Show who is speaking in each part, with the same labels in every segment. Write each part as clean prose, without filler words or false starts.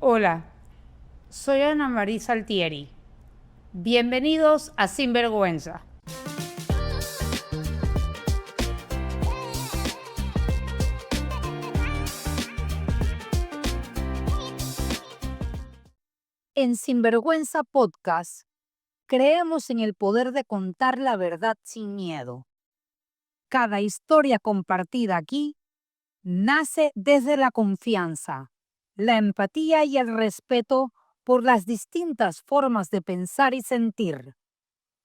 Speaker 1: Hola, soy Ana María Saltieri. Bienvenidos a Sinvergüenza.
Speaker 2: En Sinvergüenza Podcast, creemos en el poder de contar la verdad sin miedo. Cada historia compartida aquí nace desde la confianza, la empatía y el respeto por las distintas formas de pensar y sentir.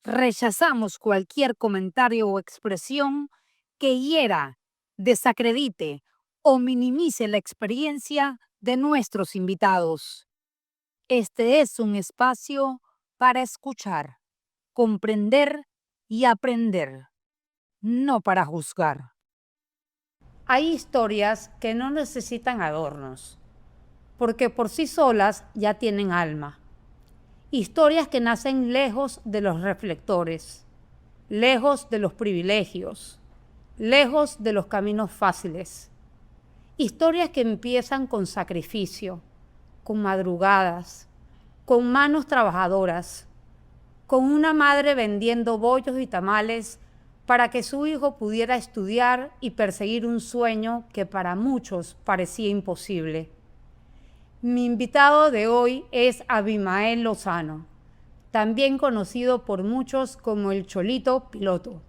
Speaker 2: Rechazamos cualquier comentario o expresión que hiera, desacredite o minimice la experiencia de nuestros invitados. Este es un espacio para escuchar, comprender y aprender, no para juzgar.
Speaker 1: Hay historias que no necesitan adornos, porque por sí solas ya tienen alma. Historias que nacen lejos de los reflectores, lejos de los privilegios, lejos de los caminos fáciles. Historias que empiezan con sacrificio, con madrugadas, con manos trabajadoras, con una madre vendiendo bollos y tamales para que su hijo pudiera estudiar y perseguir un sueño que para muchos parecía imposible. Mi invitado de hoy es Abimael Lozano, también conocido por muchos como el Cholito Piloto,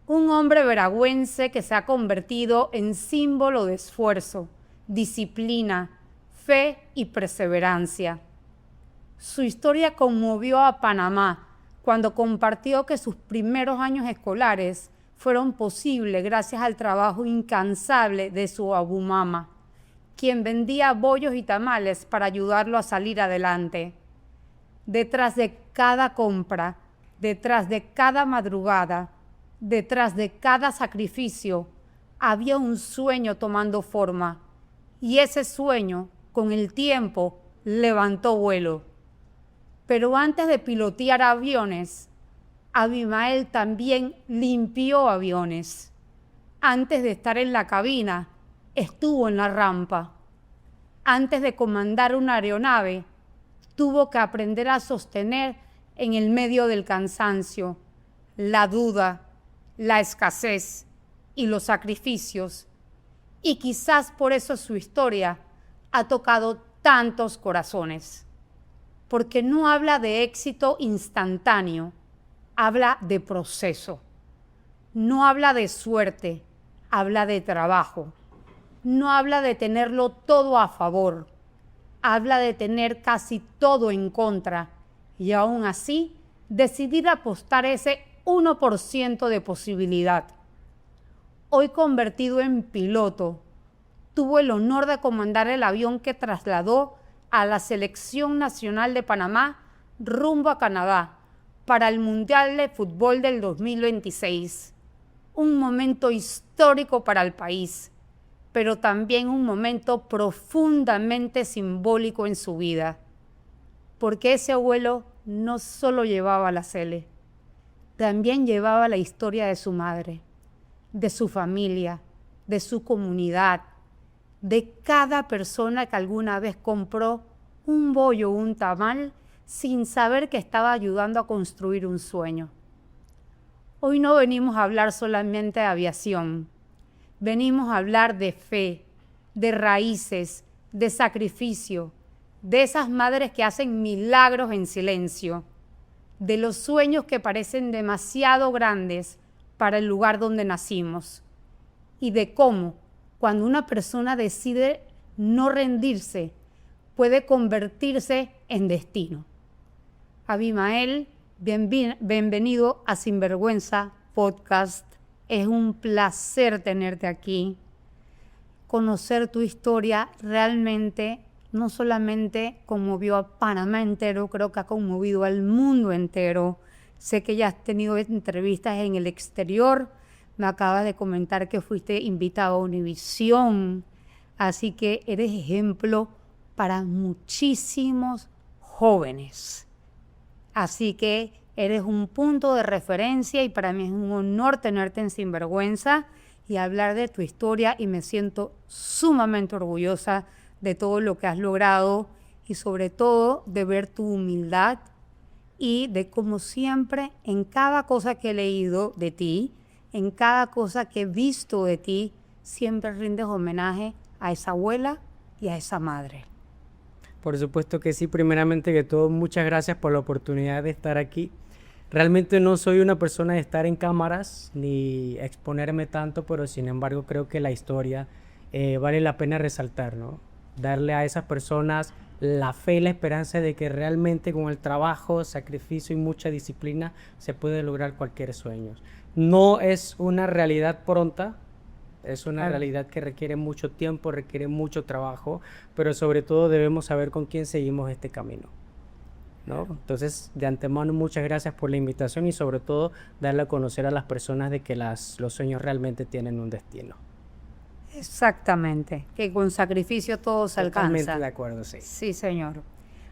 Speaker 1: un hombre veragüense que se ha convertido en símbolo de esfuerzo, disciplina, fe y perseverancia. Su historia conmovió a Panamá cuando compartió que sus primeros años escolares fueron posibles gracias al trabajo incansable de su abumama, quien vendía bollos y tamales para ayudarlo a salir adelante. Detrás de cada compra, detrás de cada madrugada, detrás de cada sacrificio, había un sueño tomando forma, y ese sueño, con el tiempo, levantó vuelo. Pero antes de pilotear aviones, Abimael también limpió aviones. Antes de estar en la cabina, estuvo en la rampa. Antes de comandar una aeronave, tuvo que aprender a sostener en el medio del cansancio, la duda, la escasez y los sacrificios. Y quizás por eso su historia ha tocado tantos corazones. Porque no habla de éxito instantáneo, habla de proceso. No habla de suerte, habla de trabajo. No habla de tenerlo todo a favor, habla de tener casi todo en contra y aún así decidir apostar ese 1% de posibilidad. Hoy convertido en piloto, tuvo el honor de comandar el avión que trasladó a la Selección Nacional de Panamá rumbo a Canadá para el Mundial de Fútbol del 2026. Un momento histórico para el país, pero también un momento profundamente simbólico en su vida, porque ese abuelo no solo llevaba la Sele, también llevaba la historia de su madre, de su familia, de su comunidad, de cada persona que alguna vez compró un bollo o un tamal sin saber que estaba ayudando a construir un sueño. Hoy no venimos a hablar solamente de aviación, venimos a hablar de fe, de raíces, de sacrificio, de esas madres que hacen milagros en silencio, de los sueños que parecen demasiado grandes para el lugar donde nacimos y de cómo cuando una persona decide no rendirse, puede convertirse en destino. Abimael, bienvenido a Sinvergüenza Podcast. Es un placer tenerte aquí. Conocer tu historia realmente no solamente conmovió a Panamá entero, creo que ha conmovido al mundo entero. Sé que ya has tenido entrevistas en el exterior. Me acabas de comentar que fuiste invitado a Univisión, así que eres ejemplo para muchísimos jóvenes. Así que eres un punto de referencia y para mí es un honor tenerte en Sinvergüenza y hablar de tu historia y me siento sumamente orgullosa de todo lo que has logrado y sobre todo de ver tu humildad y de como siempre en cada cosa que he leído de ti, en cada cosa que he visto de ti, siempre rindes homenaje a esa abuela y a esa madre.
Speaker 3: Por supuesto que sí, primeramente que todo, muchas gracias por la oportunidad de estar aquí. Realmente no soy una persona de estar en cámaras ni exponerme tanto, pero sin embargo creo que la historia vale la pena resaltar, ¿no? Darle a esas personas la fe y la esperanza de que realmente con el trabajo, sacrificio y mucha disciplina se puede lograr cualquier sueño. No es una realidad pronta, es una realidad que requiere mucho tiempo, requiere mucho trabajo, pero sobre todo debemos saber con quién seguimos este camino, ¿no? Entonces, de antemano, muchas gracias por la invitación y sobre todo darle a conocer a las personas de que los sueños realmente tienen un destino.
Speaker 1: Exactamente, que con sacrificio todo se alcanza.
Speaker 3: Totalmente de acuerdo, sí.
Speaker 1: Sí, señor.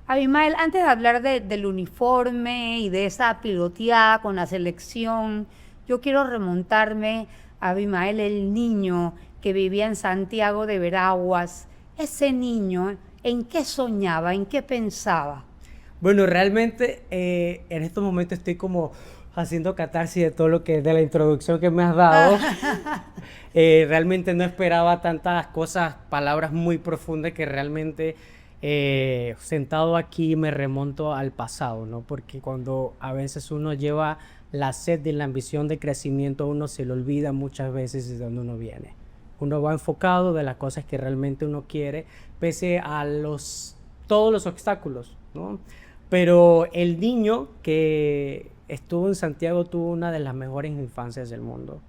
Speaker 1: Abimael, antes de hablar del uniforme y de esa piloteada con la selección, yo quiero remontarme a Abimael, el niño que vivía en Santiago de Veraguas. Ese niño, ¿en qué soñaba? ¿En qué pensaba?
Speaker 3: Bueno, realmente en estos momentos estoy como haciendo catarsis de todo lo que de la introducción que me has dado. Realmente no esperaba tantas cosas, palabras muy profundas que realmente sentado aquí me remonto al pasado, ¿no? Porque cuando a veces uno lleva la sed y la ambición de crecimiento, uno se le olvida muchas veces de dónde uno viene. Uno va enfocado de las cosas que realmente uno quiere, pese a todos los obstáculos, ¿no? Pero el niño que estuvo en Santiago tuvo una de las mejores infancias del mundo.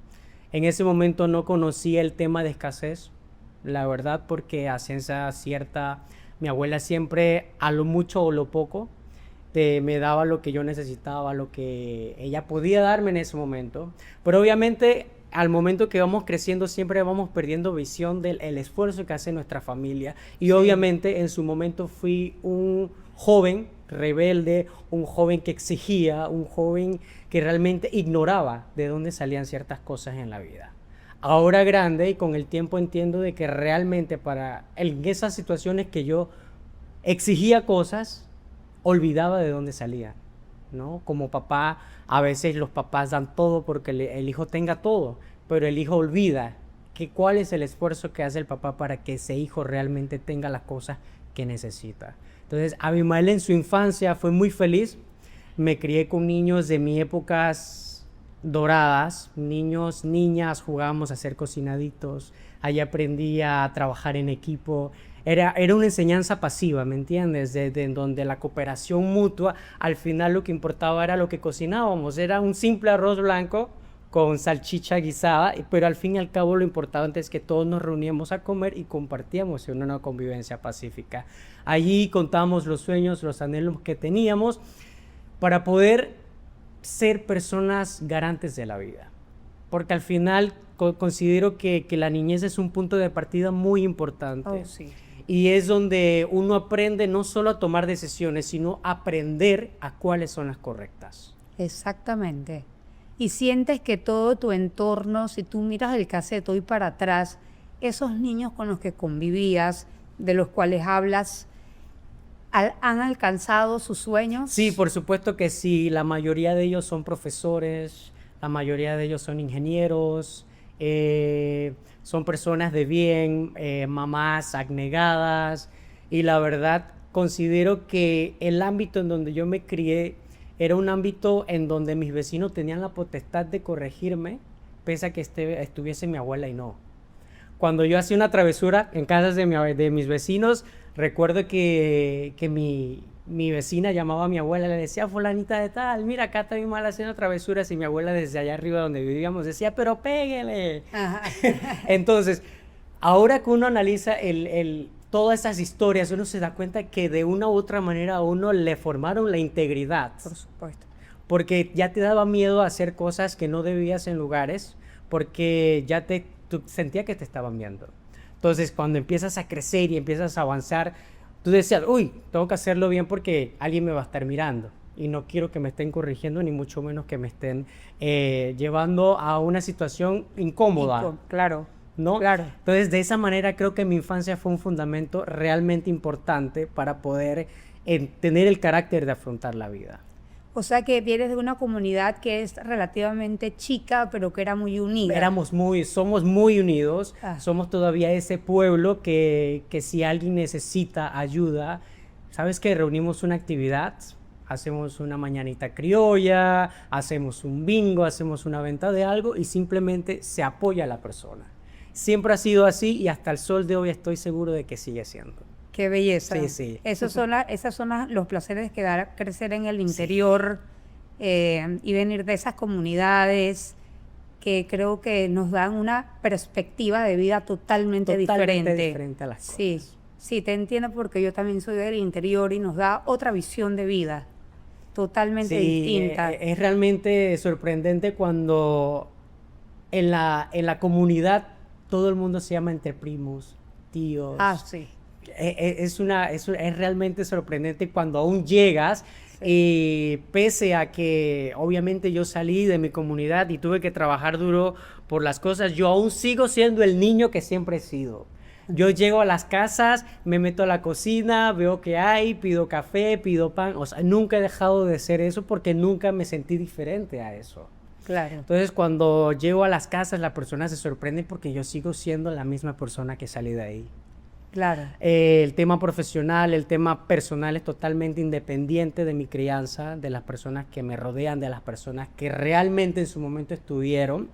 Speaker 3: En ese momento no conocía el tema de escasez, la verdad, porque a ciencia cierta, mi abuela siempre, a lo mucho o lo poco, me daba lo que yo necesitaba, lo que ella podía darme en ese momento. Pero obviamente, al momento que vamos creciendo, siempre vamos perdiendo visión del esfuerzo que hace nuestra familia. Y obviamente, en su momento fui un joven rebelde, un joven que exigía, un joven que realmente ignoraba de dónde salían ciertas cosas en la vida. Ahora grande y con el tiempo entiendo de que realmente en esas situaciones que yo exigía cosas, olvidaba de dónde salía, ¿no? Como papá, a veces los papás dan todo porque el hijo tenga todo, pero el hijo olvida cuál es el esfuerzo que hace el papá para que ese hijo realmente tenga las cosas que necesita. Entonces, Abimael en su infancia fue muy feliz. Me crié con niños de mis épocas doradas, niños, niñas, jugábamos a hacer cocinaditos, allí aprendí a trabajar en equipo. Era una enseñanza pasiva, ¿me entiendes? En donde la cooperación mutua, al final lo que importaba era lo que cocinábamos, era un simple arroz blanco con salchicha guisada, pero al fin y al cabo lo importante es que todos nos reuníamos a comer y compartíamos en una convivencia pacífica. Allí contábamos los sueños, los anhelos que teníamos para poder ser personas garantes de la vida. Porque al final considero que la niñez es un punto de partida muy importante.
Speaker 1: Oh, sí.
Speaker 3: Y es donde uno aprende no solo a tomar decisiones, sino a aprender a cuáles son las correctas.
Speaker 1: Exactamente. Y sientes que todo tu entorno, si tú miras el cassette hoy para atrás, esos niños con los que convivías, de los cuales hablas, ¿han alcanzado sus sueños?
Speaker 3: Sí, por supuesto que sí. La mayoría de ellos son profesores, la mayoría de ellos son ingenieros, son personas de bien, mamás abnegadas. Y la verdad, considero que el ámbito en donde yo me crié era un ámbito en donde mis vecinos tenían la potestad de corregirme, pese a que estuviese mi abuela y no. Cuando yo hacía una travesura en casas de mis vecinos, recuerdo que mi vecina llamaba a mi abuela y le decía, fulanita de tal, mira, acá está mi mal haciendo travesuras, y mi abuela desde allá arriba donde vivíamos decía, pero péguele. Entonces, ahora que uno analiza todas esas historias, uno se da cuenta que de una u otra manera a uno le formaron la integridad.
Speaker 1: Por supuesto.
Speaker 3: Porque ya te daba miedo a hacer cosas que no debías en lugares, porque ya tú sentía que te estaban viendo. Entonces, cuando empiezas a crecer y empiezas a avanzar, tú decías, uy, tengo que hacerlo bien porque alguien me va a estar mirando. Y no quiero que me estén corrigiendo, ni mucho menos que me estén llevando a una situación incómoda.
Speaker 1: Claro.
Speaker 3: ¿no?
Speaker 1: Claro.
Speaker 3: Entonces, de esa manera creo que mi infancia fue un fundamento realmente importante para poder tener el carácter de afrontar la vida.
Speaker 1: O sea que vienes de una comunidad que es relativamente chica, pero que era muy unida.
Speaker 3: Somos muy unidos,
Speaker 1: Ah.
Speaker 3: somos todavía ese pueblo que si alguien necesita ayuda, ¿sabes qué? Reunimos una actividad, hacemos una mañanita criolla, hacemos un bingo, hacemos una venta de algo y simplemente se apoya a la persona. Siempre ha sido así y hasta el sol de hoy estoy seguro de que sigue siendo.
Speaker 1: Qué belleza.
Speaker 3: Sí, sí.
Speaker 1: Esas son los placeres que da crecer en el interior, y venir de esas comunidades que creo que nos dan una perspectiva de vida totalmente
Speaker 3: diferente a las cosas.
Speaker 1: Sí, sí, te entiendo porque yo también soy del interior y nos da otra visión de vida totalmente distinta.
Speaker 3: Es realmente sorprendente cuando en la comunidad todo el mundo se llama entre primos, tíos.
Speaker 1: Ah, sí.
Speaker 3: Es realmente sorprendente cuando aún llegas, pese a que obviamente yo salí de mi comunidad y tuve que trabajar duro por las cosas, yo aún sigo siendo el niño que siempre he sido. Yo llego a las casas, me meto a la cocina, veo qué hay, pido café, pido pan, o sea, nunca he dejado de ser eso porque nunca me sentí diferente a eso.
Speaker 1: Claro.
Speaker 3: Entonces, cuando llego a las casas, la persona se sorprende porque yo sigo siendo la misma persona que salí de ahí.
Speaker 1: Claro.
Speaker 3: El tema profesional, el tema personal es totalmente independiente de mi crianza, de las personas que me rodean, de las personas que realmente en su momento estuvieron.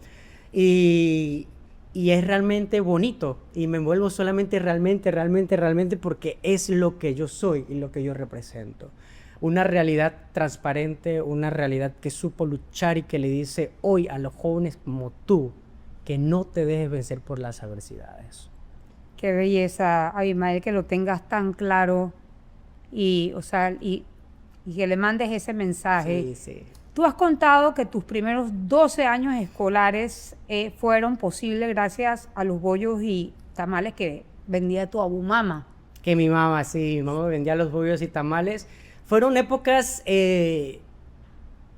Speaker 3: Y es realmente bonito. Y me envuelvo solamente realmente porque es lo que yo soy y lo que yo represento. Una realidad transparente, una realidad que supo luchar y que le dice hoy a los jóvenes como tú que no te dejes vencer por las adversidades.
Speaker 1: Qué belleza, Abimael, que lo tengas tan claro y que le mandes ese mensaje.
Speaker 3: Sí, sí.
Speaker 1: Tú has contado que tus primeros 12 años escolares fueron posibles gracias a los bollos y tamales que vendía tu abumama.
Speaker 3: Que mi mamá vendía los bollos y tamales. Fueron épocas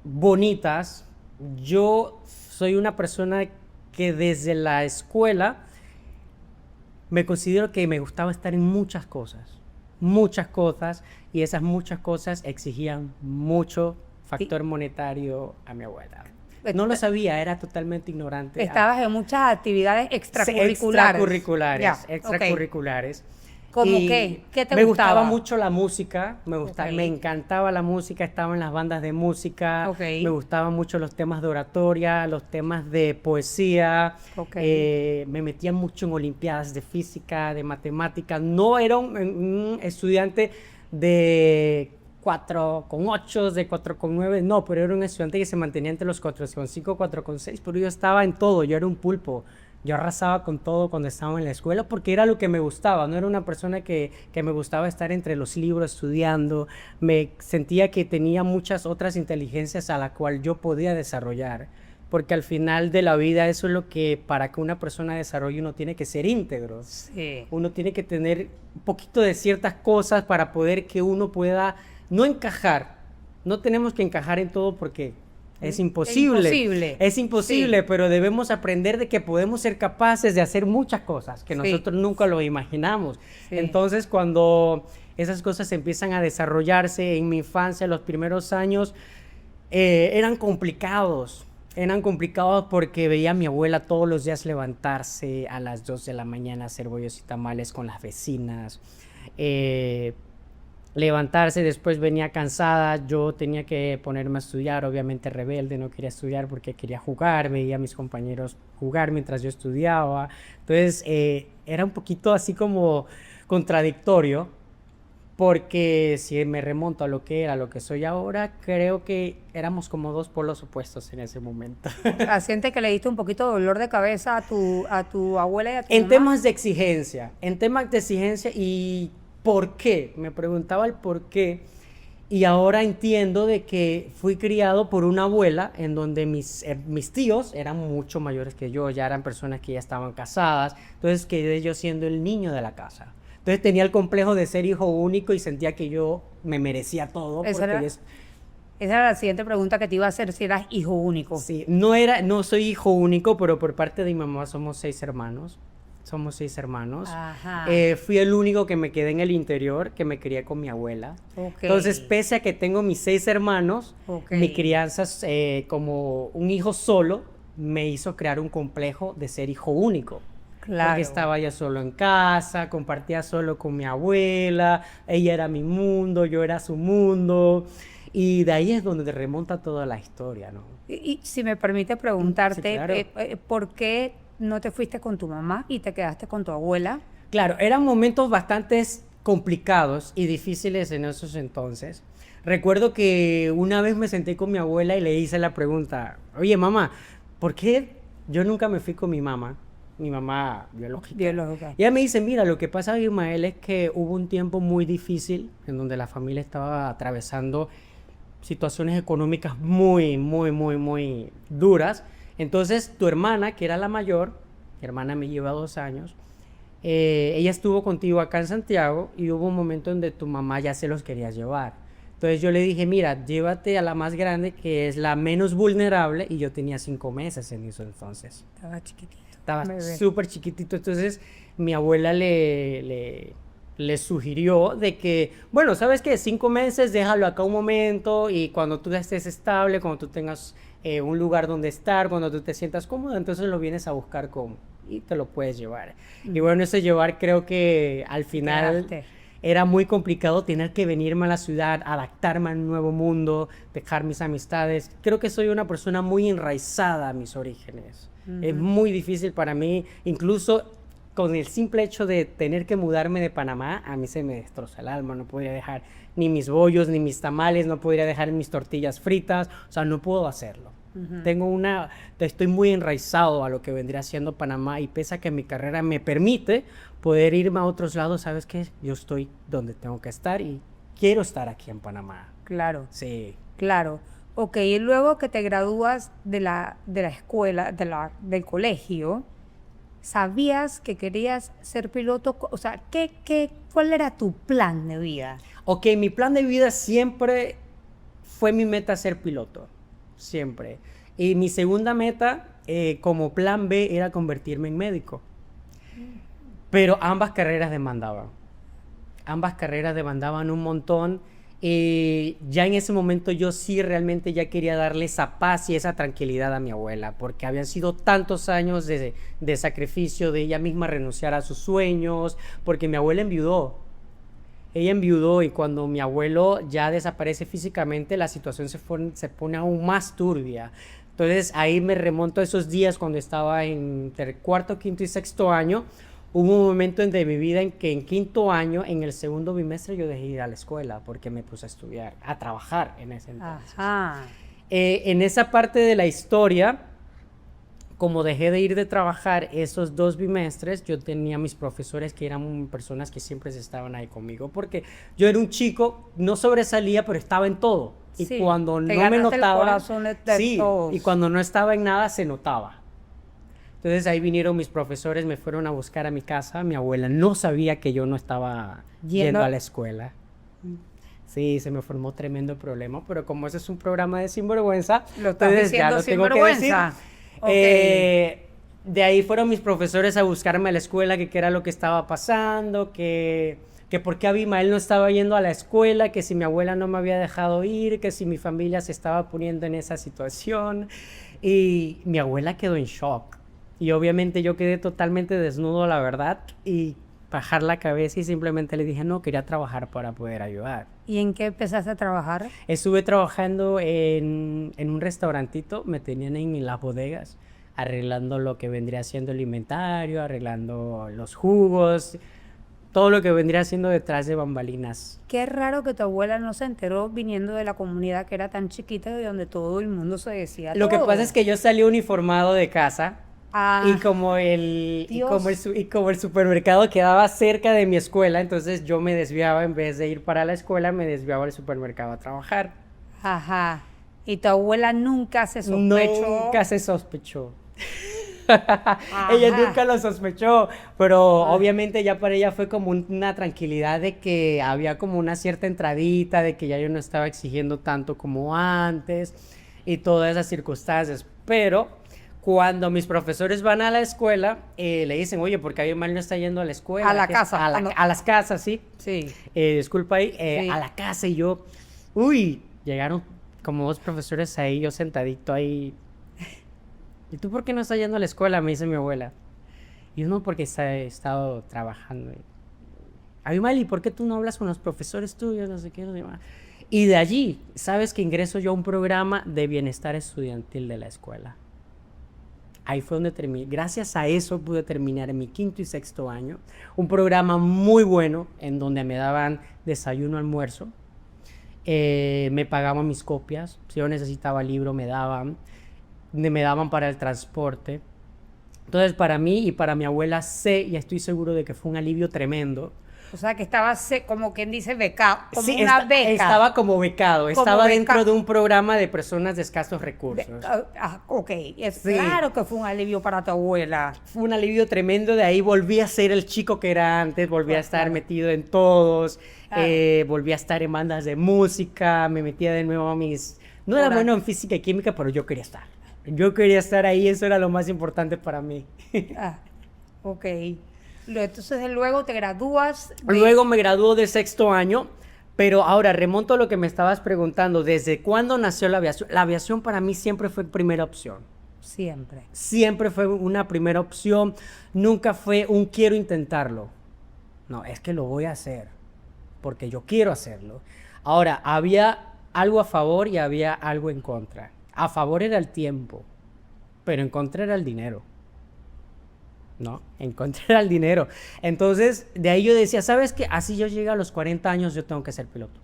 Speaker 3: bonitas. Yo soy una persona que desde la escuela me considero que me gustaba estar en muchas cosas, y esas muchas cosas exigían mucho factor monetario a mi abuela. No lo sabía, era totalmente ignorante.
Speaker 1: Estabas en muchas actividades extracurriculares.
Speaker 3: Extracurriculares.
Speaker 1: ¿Cómo
Speaker 3: y
Speaker 1: qué? ¿Qué te
Speaker 3: me
Speaker 1: gustaba?
Speaker 3: gustaba mucho la música, me encantaba la música, estaba en las bandas de música, me gustaban mucho los temas de oratoria, los temas de poesía, me metía mucho en olimpiadas de física, de matemáticas. No era un estudiante de 4,8, de 4,9, no, pero era un estudiante que se mantenía entre los 4,5, 4,6, pero yo estaba en todo, yo era un pulpo. Yo arrasaba con todo cuando estaba en la escuela porque era lo que me gustaba, no era una persona que me gustaba estar entre los libros estudiando, me sentía que tenía muchas otras inteligencias a la cual yo podía desarrollar, porque al final de la vida eso es lo que para que una persona desarrolle uno tiene que ser íntegro, uno tiene que tener un poquito de ciertas cosas para poder que uno pueda no encajar, no tenemos que encajar en todo porque es imposible. Es imposible, pero debemos aprender de que podemos ser capaces de hacer muchas cosas que nosotros nunca lo imaginamos. Entonces, cuando esas cosas empiezan a desarrollarse en mi infancia, los primeros años, eran complicados porque veía a mi abuela todos los días levantarse a las 2 de la mañana a hacer bollos y tamales con las vecinas. Levantarse, después venía cansada, yo tenía que ponerme a estudiar, obviamente rebelde, no quería estudiar porque quería jugar, veía a mis compañeros jugar mientras yo estudiaba, entonces era un poquito así como contradictorio, porque si me remonto a lo que soy ahora, creo que éramos como dos polos opuestos en ese momento.
Speaker 1: ¿Sientes que le diste un poquito de dolor de cabeza a tu abuela y a tu
Speaker 3: mamá? En temas de exigencia y ¿por qué? Me preguntaba el por qué y ahora entiendo de que fui criado por una abuela en donde mis tíos eran mucho mayores que yo, ya eran personas que ya estaban casadas, entonces quedé yo siendo el niño de la casa. Entonces tenía el complejo de ser hijo único y sentía que yo me merecía todo.
Speaker 1: Esa era la siguiente pregunta que te iba a hacer, si eras hijo único.
Speaker 3: Sí, no soy hijo único, pero por parte de mi mamá somos 6 hermanos. somos 6 hermanos.
Speaker 1: Ajá.
Speaker 3: Fui el único que me quedé en el interior, que me crié con mi abuela.
Speaker 1: Ok.
Speaker 3: Entonces, pese a que tengo mis 6 hermanos,
Speaker 1: Ok.
Speaker 3: mi crianza como un hijo solo me hizo crear un complejo de ser hijo único.
Speaker 1: Claro.
Speaker 3: Porque estaba ya solo en casa, compartía solo con mi abuela, ella era mi mundo, yo era su mundo. Y de ahí es donde remonta toda la historia, ¿no?
Speaker 1: Y si me permite preguntarte,
Speaker 3: Sí, claro.
Speaker 1: ¿Por qué no te fuiste con tu mamá y te quedaste con tu abuela?
Speaker 3: Claro, eran momentos bastante complicados y difíciles en esos entonces. Recuerdo que una vez me senté con mi abuela y le hice la pregunta, oye mamá, ¿por qué yo nunca me fui con mi mamá biológica?
Speaker 1: Biológica.
Speaker 3: Y ella me dice, mira, lo que pasa, Ismael, es que hubo un tiempo muy difícil en donde la familia estaba atravesando situaciones económicas muy duras. Entonces, tu hermana, que era la mayor, mi hermana me lleva 2 años, ella estuvo contigo acá en Santiago y hubo un momento donde tu mamá ya se los quería llevar. Entonces yo le dije, mira, llévate a la más grande, que es la menos vulnerable, y yo tenía 5 meses en eso entonces.
Speaker 1: Estaba chiquitito.
Speaker 3: Estaba
Speaker 1: Bebé.
Speaker 3: súper chiquitito, entonces mi abuela le sugirió de que, bueno, ¿sabes qué? 5 meses, déjalo acá un momento y cuando tú estés estable, cuando tú tengas un lugar donde estar, cuando tú te sientas cómodo, entonces lo vienes a buscar y te lo puedes llevar. Y bueno, ese llevar creo que al final
Speaker 1: Quedaste.
Speaker 3: era muy complicado tener que venirme a la ciudad, adaptarme a un nuevo mundo, dejar mis amistades. Creo que soy una persona muy enraizada a mis orígenes. Es muy difícil para mí, incluso con el simple hecho de tener que mudarme de Panamá, a mí se me destroza el alma. No podría dejar ni mis bollos, ni mis tamales, no podría dejar mis tortillas fritas, o sea, no puedo hacerlo. Estoy muy enraizado a lo que vendría siendo Panamá, y pese a que mi carrera me permite poder irme a otros lados, ¿sabes qué? Yo estoy donde tengo que estar y quiero estar aquí en Panamá.
Speaker 1: Claro,
Speaker 3: Sí.
Speaker 1: claro. Ok, y luego que te gradúas de la escuela, del colegio, ¿sabías que querías ser piloto? O sea, ¿cuál era tu plan de vida?
Speaker 3: Ok, mi plan de vida siempre fue mi meta ser piloto, siempre. Y mi segunda meta, como plan B, era convertirme en médico. Pero ambas carreras demandaban. Ambas carreras demandaban un montón. Ya en ese momento yo sí realmente ya quería darle esa paz y esa tranquilidad a mi abuela, porque habían sido tantos años de sacrificio, de ella misma renunciar a sus sueños, porque mi abuela enviudó. Ella enviudó y cuando mi abuelo ya desaparece físicamente, la situación se pone aún más turbia. Entonces ahí me remonto a esos días cuando estaba entre cuarto, quinto y sexto año. Hubo un momento de mi vida en que en quinto año, en el segundo bimestre, yo dejé de ir a la escuela porque me puse a estudiar, a trabajar en ese entonces.
Speaker 1: Ajá.
Speaker 3: En esa parte de la historia, como dejé de ir de trabajar esos 2 bimestres, yo tenía mis profesores que eran personas que siempre estaban ahí conmigo, porque yo era un chico, no sobresalía, pero estaba en todo. Y
Speaker 1: Sí,
Speaker 3: cuando
Speaker 1: te
Speaker 3: no me
Speaker 1: ganaste el
Speaker 3: notaba,
Speaker 1: corazón de
Speaker 3: sí,
Speaker 1: todos.
Speaker 3: y cuando no estaba en nada, se notaba. Entonces ahí vinieron mis profesores, me fueron a buscar a mi casa. Mi abuela no sabía que yo no estaba yendo a la escuela. Sí, se me formó tremendo problema, pero como ese es un programa de sinvergüenza,
Speaker 1: Lo estás
Speaker 3: entonces ya
Speaker 1: diciendo
Speaker 3: lo tengo que decir.
Speaker 1: sinvergüenza. Ok.
Speaker 3: De ahí fueron mis profesores a buscarme a la escuela, que qué era lo que estaba pasando, que por qué Abimael no estaba yendo a la escuela, que si mi abuela no me había dejado ir, que si mi familia se estaba poniendo en esa situación. Y mi abuela quedó en shock. Y obviamente yo quedé totalmente desnudo, la verdad, y bajar la cabeza y simplemente le dije, no, quería trabajar para poder ayudar.
Speaker 1: ¿Y en qué empezaste a trabajar?
Speaker 3: Estuve trabajando en un restaurantito, me tenían en las bodegas, arreglando lo que vendría siendo el inventario, arreglando los jugos, todo lo que vendría siendo detrás de bambalinas.
Speaker 1: Qué raro que tu abuela no se enteró viniendo de la comunidad que era tan chiquita y donde todo el mundo se decía
Speaker 3: Lo que
Speaker 1: todo.
Speaker 3: pasa es que yo salí uniformado de casa.
Speaker 1: Ah,
Speaker 3: Y como el
Speaker 1: Dios.
Speaker 3: supermercado quedaba cerca de mi escuela, entonces yo me desviaba, en vez de ir para la escuela, me desviaba al supermercado a trabajar.
Speaker 1: Ajá. Y tu abuela nunca se sospechó.
Speaker 3: Nunca se sospechó. Ella nunca lo sospechó, pero obviamente ya para ella fue como una tranquilidad de que había como una cierta entradita, de que ya yo no estaba exigiendo tanto como antes y todas esas circunstancias. Pero Cuando mis profesores van a la escuela, le dicen, oye, ¿por qué Abimael no está yendo a la escuela?
Speaker 1: A la casa.
Speaker 3: A las casas, sí.
Speaker 1: Sí.
Speaker 3: Disculpa ahí,
Speaker 1: Sí.
Speaker 3: a la casa. Y yo, llegaron como 2 profesores ahí, yo sentadito ahí. ¿Y tú por qué no estás yendo a la escuela? Me dice mi abuela. Y yo, no, porque he estado trabajando. Abimael, ¿y por qué tú no hablas con los profesores tuyos? No sé qué, no sé más. Y de allí, sabes que ingreso yo a un programa de bienestar estudiantil de la escuela. Ahí fue donde terminé. Gracias a eso pude terminar en mi 5º y 6º año. Un programa muy bueno en donde me daban desayuno, almuerzo. Me pagaban mis copias. Si yo necesitaba libro, me daban para el transporte. Entonces, para mí y para mi abuela, sé y estoy seguro de que fue un alivio tremendo.
Speaker 1: O sea, que estaba como quien dice becado, como
Speaker 3: Sí,
Speaker 1: una beca.
Speaker 3: estaba como becado, estaba dentro
Speaker 1: beca-
Speaker 3: de un programa de personas de escasos recursos.
Speaker 1: Ok,
Speaker 3: Sí.
Speaker 1: claro que fue un alivio para tu abuela.
Speaker 3: Fue un alivio tremendo, de ahí volví a ser el chico que era antes, volví a estar
Speaker 1: Claro.
Speaker 3: metido en todos,
Speaker 1: Claro.
Speaker 3: volví a estar en bandas de música, me metía de nuevo a mis... No era
Speaker 1: Ahora-
Speaker 3: bueno en física y química, pero yo quería estar. Yo quería estar ahí, eso era lo más importante para mí.
Speaker 1: Ah, ok. Entonces luego te gradúas.
Speaker 3: Luego me graduó de 6º año, pero ahora remonto a lo que me estabas preguntando, ¿desde cuándo nació la aviación? La aviación para mí siempre fue primera opción.
Speaker 1: Siempre.
Speaker 3: Siempre fue una primera opción, nunca fue un quiero intentarlo. No, es que lo voy a hacer, porque yo quiero hacerlo. Ahora, había algo a favor y había algo en contra. A favor era el tiempo, pero en contra era el dinero. No, en contra era el dinero. Entonces, de ahí yo decía, ¿sabes qué? Así yo llego a los 40 años, yo tengo que ser piloto.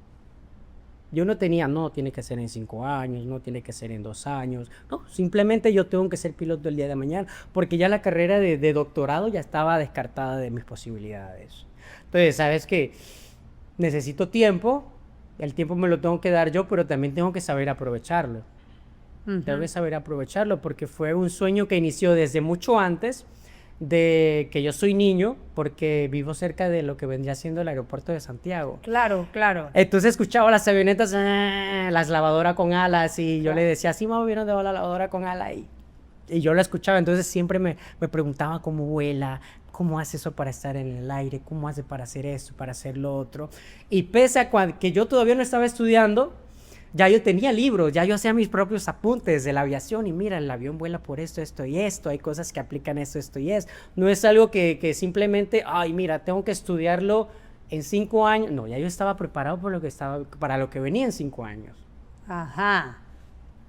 Speaker 3: Yo no tenía, no, tiene que ser en 5 años, no tiene que ser en 2 años. No, simplemente yo tengo que ser piloto el día de mañana, porque ya la carrera de doctorado ya estaba descartada de mis posibilidades. Entonces, ¿sabes qué? Necesito tiempo, el tiempo me lo tengo que dar yo, pero también tengo que saber aprovecharlo. Tengo que saber aprovecharlo, porque fue un sueño que inició desde mucho antes de que yo soy niño, porque vivo cerca de lo que vendría siendo el aeropuerto de Santiago.
Speaker 1: Claro, claro.
Speaker 3: Entonces escuchaba las avionetas, las lavadoras con alas, y yo le decía, así más vieron de la lavadora con alas, y yo la escuchaba. Entonces siempre me preguntaba cómo vuela, cómo hace eso para estar en el aire, cómo hace para hacer esto, para hacer lo otro. Y pese a que yo todavía no estaba estudiando, ya yo tenía libros, ya yo hacía mis propios apuntes de la aviación, y mira, el avión vuela por esto, esto y esto, hay cosas que aplican esto, esto y esto. No es algo que simplemente, ay, mira, tengo que estudiarlo en 5 años. No, ya yo estaba preparado para lo que venía en 5 años.
Speaker 1: Ajá.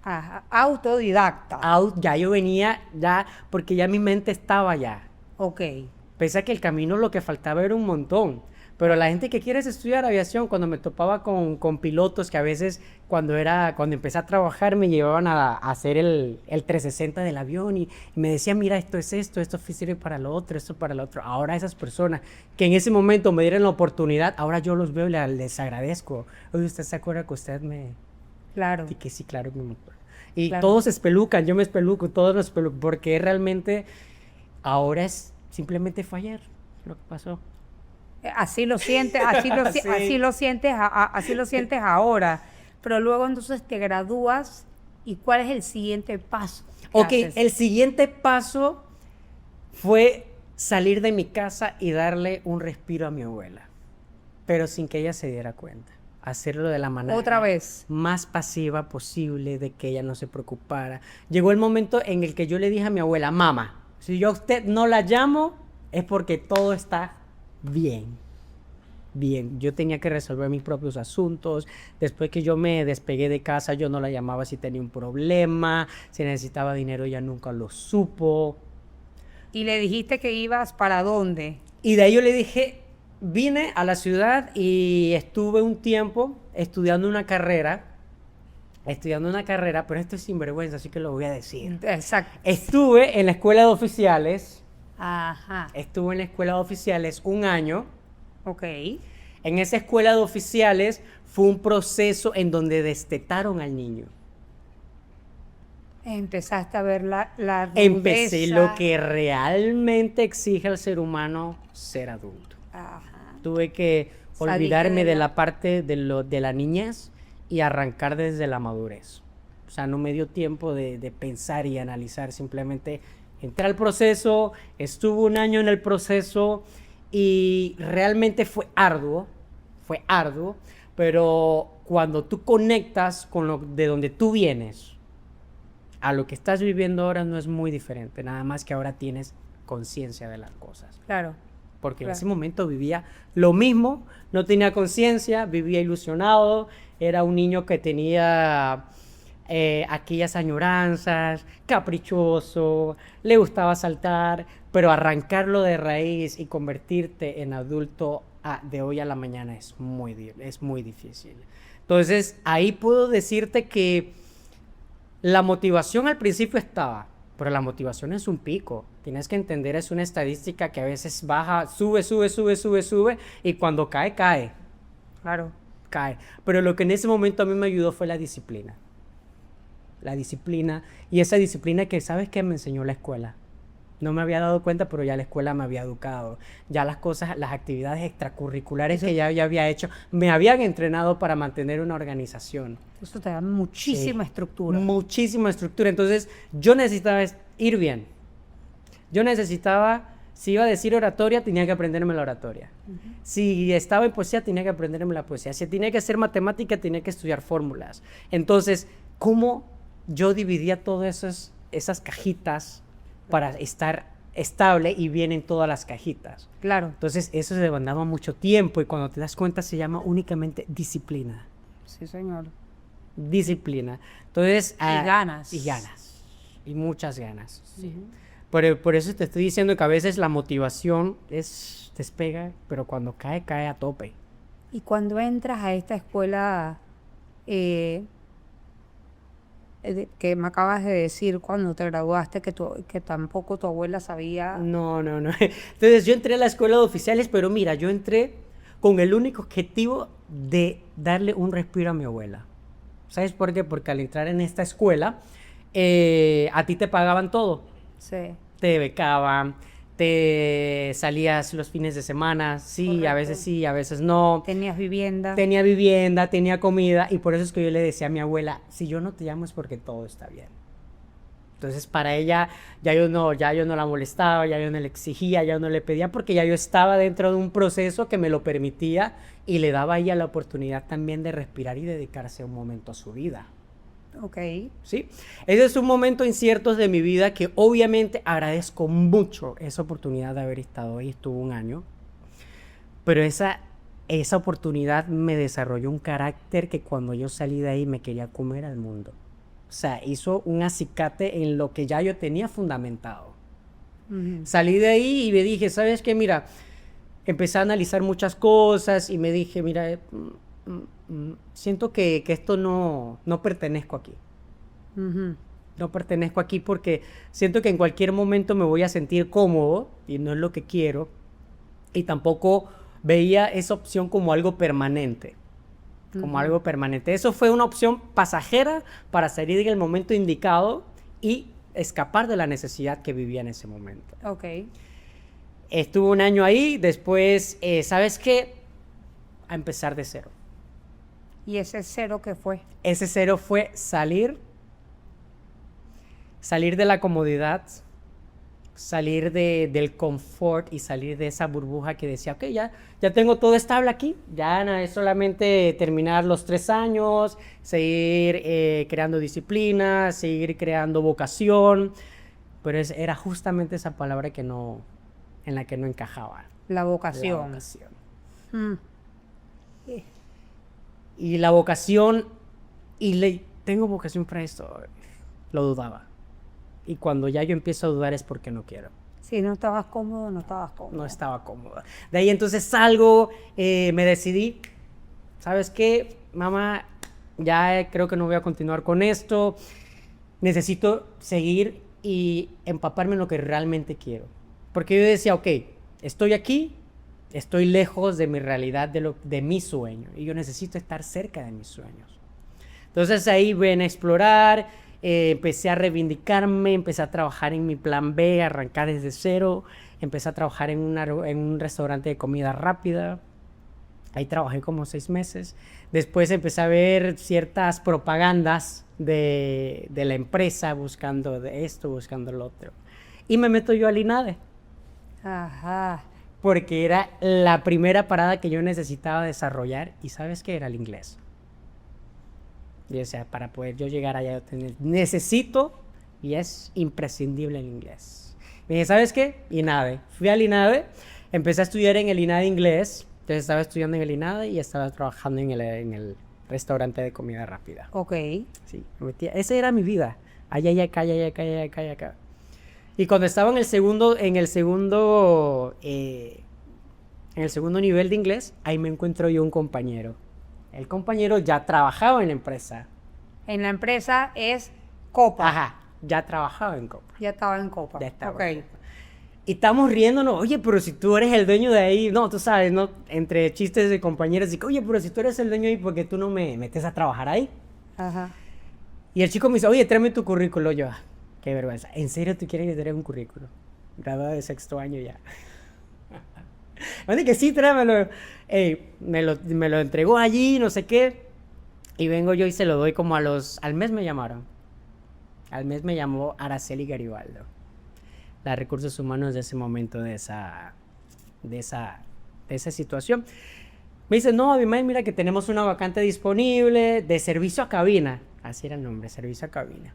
Speaker 1: Ajá. Autodidacta.
Speaker 3: Ya yo venía, porque ya mi mente estaba ya.
Speaker 1: Ok.
Speaker 3: Pese a que el camino lo que faltaba era un montón. Pero la gente que quiere estudiar aviación, cuando me topaba con pilotos que a veces cuando empecé a trabajar me llevaban a hacer el 360 del avión, y me decían, mira, esto es esto sirve para lo otro, esto para lo otro. Ahora esas personas que en ese momento me dieron la oportunidad, ahora yo los veo y les agradezco. Oye, ¿usted se acuerda que usted me...?
Speaker 1: Claro.
Speaker 3: Y que sí, claro que me acuerdo. Y
Speaker 1: Claro.
Speaker 3: todos se espelucan, yo me espeluco, todos nos espelucan, porque realmente ahora es simplemente fallar lo que pasó.
Speaker 1: Así lo sientes, así lo,
Speaker 3: Sí.
Speaker 1: así lo sientes, así lo sientes ahora. Pero luego entonces te gradúas, ¿y cuál es el siguiente paso que
Speaker 3: Ok,
Speaker 1: haces?
Speaker 3: el siguiente paso fue salir de mi casa y darle un respiro a mi abuela, pero sin que ella se diera cuenta. Hacerlo de la manera
Speaker 1: Otra vez.
Speaker 3: más pasiva posible, de que ella no se preocupara. Llegó el momento en el que yo le dije a mi abuela, mamá, si yo a usted no la llamo, es porque todo está bien. Bien, yo tenía que resolver mis propios asuntos. Después que yo me despegué de casa, yo no la llamaba si tenía un problema, si necesitaba dinero, ella nunca lo supo.
Speaker 1: Y le dijiste que ibas para dónde.
Speaker 3: Y de ahí yo le dije, vine a la ciudad y estuve un tiempo estudiando una carrera, pero esto es sinvergüenza, así que lo voy a decir.
Speaker 1: Exacto.
Speaker 3: Estuve en la escuela de oficiales,
Speaker 1: Ajá.
Speaker 3: un año.
Speaker 1: Ok.
Speaker 3: En esa escuela de oficiales fue un proceso en donde destetaron al niño.
Speaker 1: Empezaste a ver la
Speaker 3: Empecé
Speaker 1: rudeza.
Speaker 3: lo que realmente exige al ser humano ser adulto.
Speaker 1: Ajá.
Speaker 3: Tuve que olvidarme de la parte de la niñez y arrancar desde la madurez. sea, no me dio tiempo de pensar y analizar, simplemente entré al proceso, estuve un año en el proceso y realmente fue arduo, pero cuando tú conectas con lo de donde tú vienes, a lo que estás viviendo ahora no es muy diferente, nada más que ahora tienes conciencia de las cosas.
Speaker 1: Claro.
Speaker 3: Porque en
Speaker 1: Claro.
Speaker 3: ese momento vivía lo mismo, no tenía conciencia, vivía ilusionado, era un niño que tenía aquellas añoranzas, caprichoso, le gustaba saltar, pero arrancarlo de raíz y convertirte en adulto de hoy a la mañana es muy difícil. Entonces, ahí puedo decirte que la motivación al principio estaba, pero la motivación es un pico. Tienes que entender, es una estadística que a veces baja, sube, y cuando cae,
Speaker 1: Claro.
Speaker 3: cae. Pero lo que en ese momento a mí me ayudó fue la disciplina. La disciplina, y esa disciplina que, ¿sabes qué? Me enseñó la escuela. No me había dado cuenta, pero ya la escuela me había educado. Ya las cosas, las actividades extracurriculares que ya había hecho, me habían entrenado para mantener una organización.
Speaker 1: Eso te da muchísima
Speaker 3: Sí,
Speaker 1: estructura.
Speaker 3: muchísima estructura. Entonces, yo necesitaba ir bien. Yo necesitaba, si iba a decir oratoria, tenía que aprenderme la oratoria. Si estaba en poesía, tenía que aprenderme la poesía. Si tenía que hacer matemática, tenía que estudiar fórmulas. Entonces, ¿cómo yo dividía todas esas cajitas para estar estable y bien en todas las cajitas?
Speaker 1: Claro.
Speaker 3: Entonces, eso se demandaba mucho tiempo y cuando te das cuenta se llama únicamente disciplina.
Speaker 1: Sí, señor.
Speaker 3: Disciplina. Entonces,
Speaker 1: Y ganas.
Speaker 3: Y ganas. Y muchas ganas. Sí.
Speaker 1: Ujú.
Speaker 3: Por eso te estoy diciendo que a veces la motivación despega, pero cuando cae, cae a tope.
Speaker 1: Y cuando entras a esta escuela que me acabas de decir cuando te graduaste, que tampoco tu abuela sabía.
Speaker 3: No. Entonces yo entré a la escuela de oficiales, pero mira, yo entré con el único objetivo de darle un respiro a mi abuela. ¿Sabes por qué? Porque al entrar en esta escuela, a ti te pagaban todo.
Speaker 1: Sí.
Speaker 3: Te becaban, te salías los fines de semana, sí, a veces sí, a veces no.
Speaker 1: Tenías vivienda.
Speaker 3: Tenía vivienda, tenía comida, y por eso es que yo le decía a mi abuela, si yo no te llamo es porque todo está bien. Entonces para ella ya yo no la molestaba, ya yo no le exigía, ya no le pedía, porque ya yo estaba dentro de un proceso que me lo permitía y le daba a ella la oportunidad también de respirar y dedicarse un momento a su vida.
Speaker 1: Ok.
Speaker 3: ¿Sí? Ese es un momento incierto de mi vida que obviamente agradezco mucho esa oportunidad de haber estado ahí, estuve un año, pero esa oportunidad me desarrolló un carácter que cuando yo salí de ahí me quería comer al mundo. O sea, hizo un acicate en lo que ya yo tenía fundamentado.
Speaker 1: Ujú.
Speaker 3: Salí de ahí y me dije, ¿sabes qué? Mira, empecé a analizar muchas cosas y me dije, mira, siento que esto no pertenezco aquí.
Speaker 1: Ujú.
Speaker 3: No pertenezco aquí porque siento que en cualquier momento me voy a sentir cómodo y no es lo que quiero. Y tampoco veía esa opción como algo permanente. Como algo permanente. Eso fue una opción pasajera para salir en el momento indicado y escapar de la necesidad que vivía en ese momento.
Speaker 1: Ok.
Speaker 3: Estuve un año ahí, después, ¿sabes qué? A empezar de cero.
Speaker 1: ¿Y ese cero qué fue?
Speaker 3: Ese cero fue salir de la comodidad, salir del confort y salir de esa burbuja que decía, ok, ya tengo todo estable aquí, ya no es solamente terminar los 3 años, seguir creando disciplina, seguir creando vocación, pero era justamente esa palabra en la que no encajaba.
Speaker 1: La vocación.
Speaker 3: La vocación.
Speaker 1: Mm.
Speaker 3: Y la vocación, tengo vocación para esto, lo dudaba. Y cuando ya yo empiezo a dudar es porque no quiero.
Speaker 1: Si no estabas cómodo, no estabas cómodo.
Speaker 3: No estaba cómoda. De ahí entonces salgo, me decidí, ¿sabes qué? Mamá, ya creo que no voy a continuar con esto. Necesito seguir y empaparme en lo que realmente quiero. Porque yo decía, ok, estoy aquí, estoy lejos de mi realidad, de mi sueño. Y yo necesito estar cerca de mis sueños. Entonces ahí ven a explorar, empecé a reivindicarme, empecé a trabajar en mi plan B, arrancar desde cero, empecé a trabajar en un restaurante de comida rápida, Ahí trabajé como 6 meses. Después empecé a ver ciertas propagandas de la empresa, buscando de esto, buscando lo otro. Y me meto yo al INADE,
Speaker 1: Ajá.
Speaker 3: porque era la primera parada que yo necesitaba desarrollar. ¿Y sabes qué? Era el inglés. Y o sea, para poder yo llegar allá, necesito, y es imprescindible el inglés. Me dije, ¿sabes qué? INADE. Fui al INADE, empecé a estudiar en el INADE inglés. Entonces estaba estudiando en el INADE y estaba trabajando en el restaurante de comida rápida.
Speaker 1: Ok.
Speaker 3: Sí, me metía. Esa era mi vida. Allá, allá, acá, allá, acá, allá, acá, allá, acá. Y cuando estaba en el segundo nivel de inglés, ahí me encuentro yo un compañero. El compañero ya trabajaba en la empresa.
Speaker 1: En la empresa es Copa.
Speaker 3: Ajá, ya trabajaba en Copa.
Speaker 1: Ya estaba en Copa.
Speaker 3: Ya estaba
Speaker 1: Ok.
Speaker 3: en Copa. Y estamos riéndonos, oye, pero si tú eres el dueño de ahí, no, tú sabes, ¿no? Entre chistes de compañeros, y oye, pero si tú eres el dueño de ahí, ¿por qué tú no me metes a trabajar ahí?
Speaker 1: Ajá.
Speaker 3: Y el chico me dice, oye, tráeme tu currículo. Yo, qué vergüenza, ¿en serio tú quieres que te traiga un currículo? Graduado de 6º año ya. Bueno, que sí, tráemelo. Me lo entregó allí, no sé qué. Y vengo yo y se lo doy como al mes me llamaron. Al mes me llamó Araceli Garibaldo, la recursos humanos de ese momento, de esa situación. Me dice, no, Abimael, mira que tenemos una vacante disponible de servicio a cabina. Así era el nombre, servicio a cabina.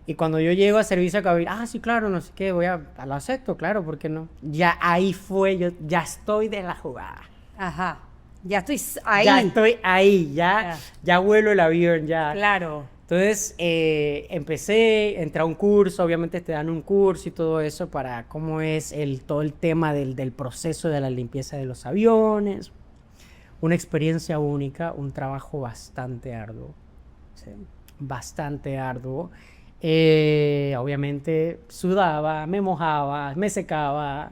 Speaker 3: Y cuando yo llego a servicio a cabina, sí, claro, no sé qué, lo acepto, claro, ¿por qué no? Ya ahí fue, yo ya estoy de la jugada.
Speaker 1: Ajá. Ya estoy ahí.
Speaker 3: Ya estoy ahí, ya vuelo el avión, ya.
Speaker 1: Claro.
Speaker 3: Entonces entré a un curso, obviamente te dan un curso y todo eso para cómo es todo el tema del proceso de la limpieza de los aviones. Una experiencia única, un trabajo bastante arduo.
Speaker 1: Sí.
Speaker 3: Bastante arduo. Obviamente sudaba, me mojaba, me secaba.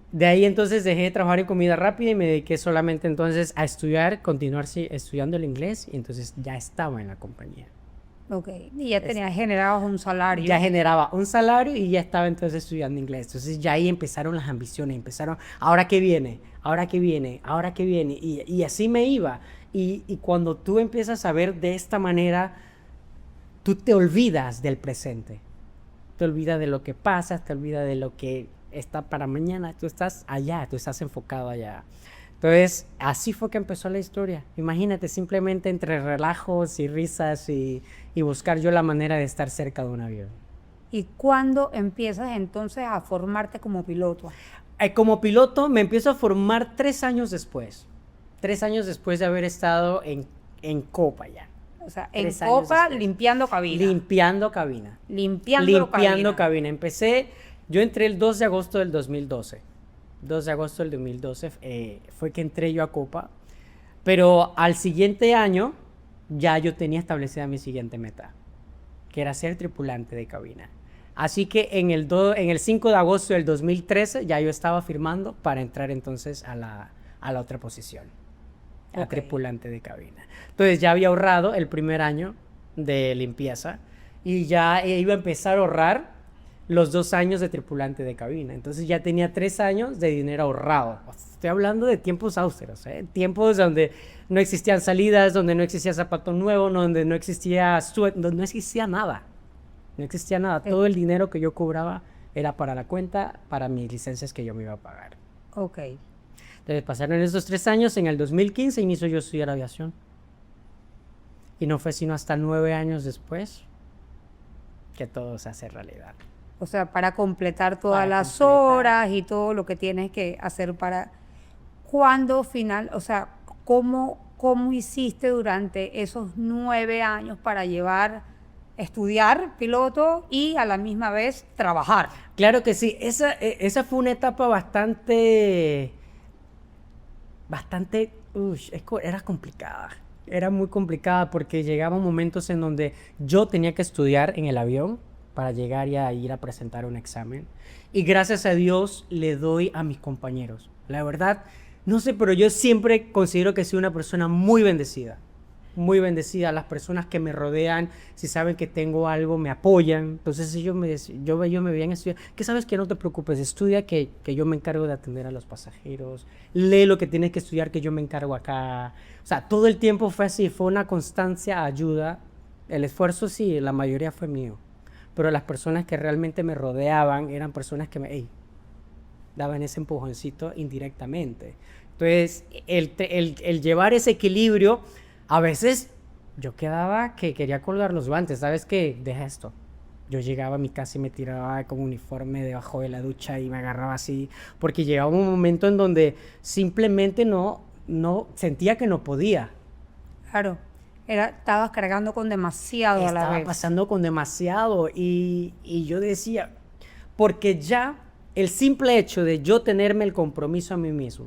Speaker 3: De ahí entonces dejé de trabajar en comida rápida y me dediqué solamente entonces a estudiar, continuar estudiando el inglés, y entonces ya estaba en la compañía.
Speaker 1: Ok. Y ya tenías generado un salario.
Speaker 3: Ya generaba un salario y ya estaba entonces estudiando inglés. Entonces ya ahí empezaron las ambiciones, ¿ahora qué viene? ¿Ahora qué viene? ¿Ahora qué viene? Y así me iba. Y cuando tú empiezas a ver de esta manera, tú te olvidas del presente. Te olvidas de lo que pasa, te olvidas de lo que está para mañana. Tú estás allá, tú estás enfocado allá. Entonces, así fue que empezó la historia. Imagínate, simplemente entre relajos y risas y buscar yo la manera de estar cerca de un avión.
Speaker 1: ¿Y cuándo empiezas entonces a formarte como piloto?
Speaker 3: Como piloto me empiezo a formar 3 años después. 3 años después de haber estado en Copa ya.
Speaker 1: O sea, en
Speaker 3: 3 años
Speaker 1: Copa
Speaker 3: después.
Speaker 1: limpiando cabina.
Speaker 3: Limpiando cabina.
Speaker 1: Limpiando cabina.
Speaker 3: Yo entré el 2 de agosto del 2012. 2 de agosto del 2012 fue que entré yo a Copa. Pero al siguiente año ya yo tenía establecida mi siguiente meta, que era ser tripulante de cabina. Así que en el 5 de agosto del 2013 ya yo estaba firmando para entrar entonces a la otra posición, a tripulante de cabina. Entonces ya había ahorrado el primer año de limpieza y ya iba a empezar a ahorrar los 2 años de tripulante de cabina. Entonces ya tenía 3 años de dinero ahorrado. Estoy hablando de tiempos austeros, tiempos donde no existían salidas, donde no existía zapato nuevo, donde no existía donde no existía nada. No existía nada. Todo el dinero que yo cobraba era para la cuenta, para mis licencias que yo me iba a pagar.
Speaker 1: Ok.
Speaker 3: Entonces pasaron esos 3 años. En el 2015 inicio yo a estudiar aviación. Y no fue sino hasta 9 años después que todo se hace realidad.
Speaker 1: O sea, para completar todas las horas y todo lo que tienes que hacer para... ¿Cuándo final? O sea, ¿cómo hiciste durante esos 9 años para estudiar piloto y a la misma vez trabajar?
Speaker 3: Claro que sí. Esa fue una etapa bastante... Era complicada. Era muy complicada porque llegaban momentos en donde yo tenía que estudiar en el avión para llegar y a ir a presentar un examen. Y gracias a Dios le doy a mis compañeros. La verdad, no sé, pero yo siempre considero que soy una persona muy bendecida. muy bendecida. Las personas que me rodean, si saben que tengo algo, me apoyan. Entonces ellos yo me veían estudiar. ¿Qué sabes? Que no te preocupes, estudia que yo me encargo de atender a los pasajeros. Lee lo que tienes que estudiar, que yo me encargo acá. O sea, todo el tiempo fue así, fue una constancia, ayuda. El esfuerzo sí, la mayoría fue mío. Pero las personas que realmente me rodeaban eran personas que me daban ese empujoncito indirectamente. Entonces, el llevar ese equilibrio, a veces yo quedaba que quería colgar los guantes. ¿Sabes qué? Deja esto. Yo llegaba a mi casa y me tiraba con uniforme debajo de la ducha y me agarraba así, porque llegaba un momento en donde simplemente no sentía que no podía.
Speaker 1: Claro, estabas cargando con demasiado a la
Speaker 3: Estaba
Speaker 1: vez.
Speaker 3: pasando con demasiado y yo decía, porque ya el simple hecho de yo tenerme el compromiso a mí mismo,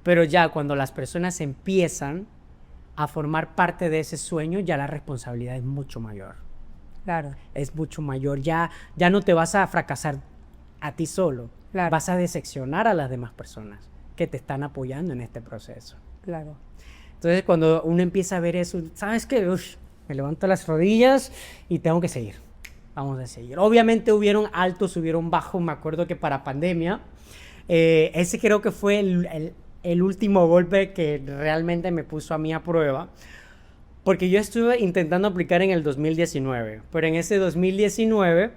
Speaker 3: pero ya cuando las personas empiezan a formar parte de ese sueño, ya la responsabilidad es mucho mayor.
Speaker 1: Claro,
Speaker 3: Es mucho mayor. Ya no te vas a fracasar a ti solo.
Speaker 1: Claro.
Speaker 3: Vas a decepcionar a las demás personas que te están apoyando en este proceso.
Speaker 1: claro.
Speaker 3: Entonces, cuando uno empieza a ver eso, ¿sabes qué? Me levanto las rodillas y tengo que seguir. Vamos a seguir. Obviamente hubieron altos, hubieron bajos. Me acuerdo que para pandemia, ese creo que fue el último golpe que realmente me puso a mí a prueba. Porque yo estuve intentando aplicar en el 2019, pero en ese 2019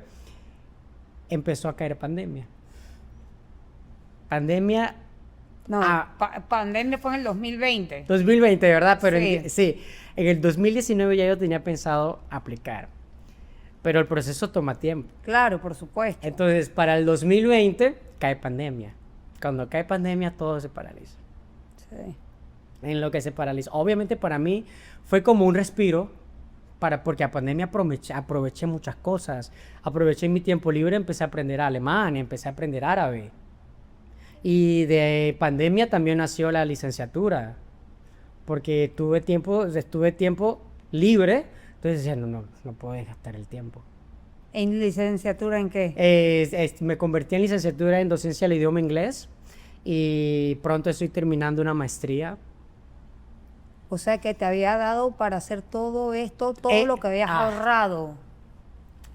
Speaker 3: empezó a caer pandemia. Pandemia
Speaker 1: No, pandemia fue en el 2020.
Speaker 3: 2020, ¿verdad? Pero
Speaker 1: Sí.
Speaker 3: En el 2019 ya yo tenía pensado aplicar, pero el proceso toma tiempo.
Speaker 1: Claro, por supuesto.
Speaker 3: Entonces, para el 2020 cae pandemia. Cuando cae pandemia, todo se paraliza.
Speaker 1: Sí.
Speaker 3: En lo que se paraliza. Obviamente para mí fue como un respiro, porque a pandemia aproveché muchas cosas. Aproveché mi tiempo libre, empecé a aprender alemán, empecé a aprender árabe. Y de pandemia también nació la licenciatura, porque estuve tiempo libre, entonces decía, no puedo gastar el tiempo.
Speaker 1: ¿En licenciatura en qué?
Speaker 3: Me convertí en licenciatura en docencia del idioma inglés y pronto estoy terminando una maestría.
Speaker 1: O sea, que te había dado para hacer todo esto, todo lo que habías ahorrado.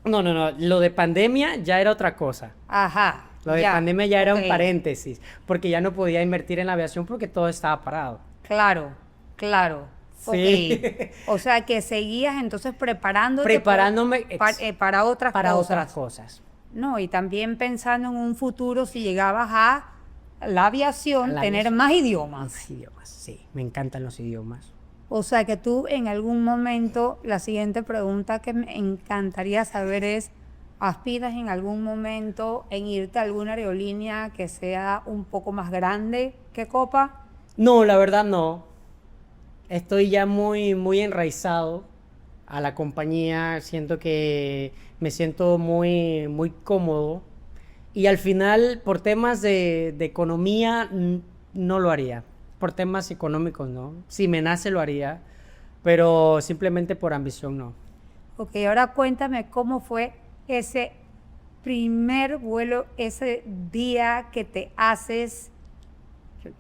Speaker 3: No, lo de pandemia ya era otra cosa.
Speaker 1: Ajá.
Speaker 3: Lo de pandemia ya era
Speaker 1: ok.
Speaker 3: un paréntesis, porque ya no podía invertir en la aviación porque todo estaba parado.
Speaker 1: Claro.
Speaker 3: Sí.
Speaker 1: Ok. O sea, que seguías entonces
Speaker 3: Preparándome
Speaker 1: para otras
Speaker 3: para
Speaker 1: cosas.
Speaker 3: otras cosas.
Speaker 1: No, y también pensando en un futuro si llegabas a la aviación,
Speaker 3: La
Speaker 1: tener
Speaker 3: aviación.
Speaker 1: más idiomas.
Speaker 3: Más idiomas, sí, me encantan los idiomas.
Speaker 1: O sea, que tú en algún momento, la siguiente pregunta que me encantaría saber es, ¿aspiras en algún momento en irte a alguna aerolínea que sea un poco más grande que Copa?
Speaker 3: No, la verdad no. Estoy ya muy enraizado a la compañía, siento que me siento muy cómodo y al final por temas de economía no lo haría, por temas económicos no, si me nace lo haría, pero simplemente por ambición no.
Speaker 1: Ok, ahora cuéntame cómo fue ese primer vuelo, ese día que te haces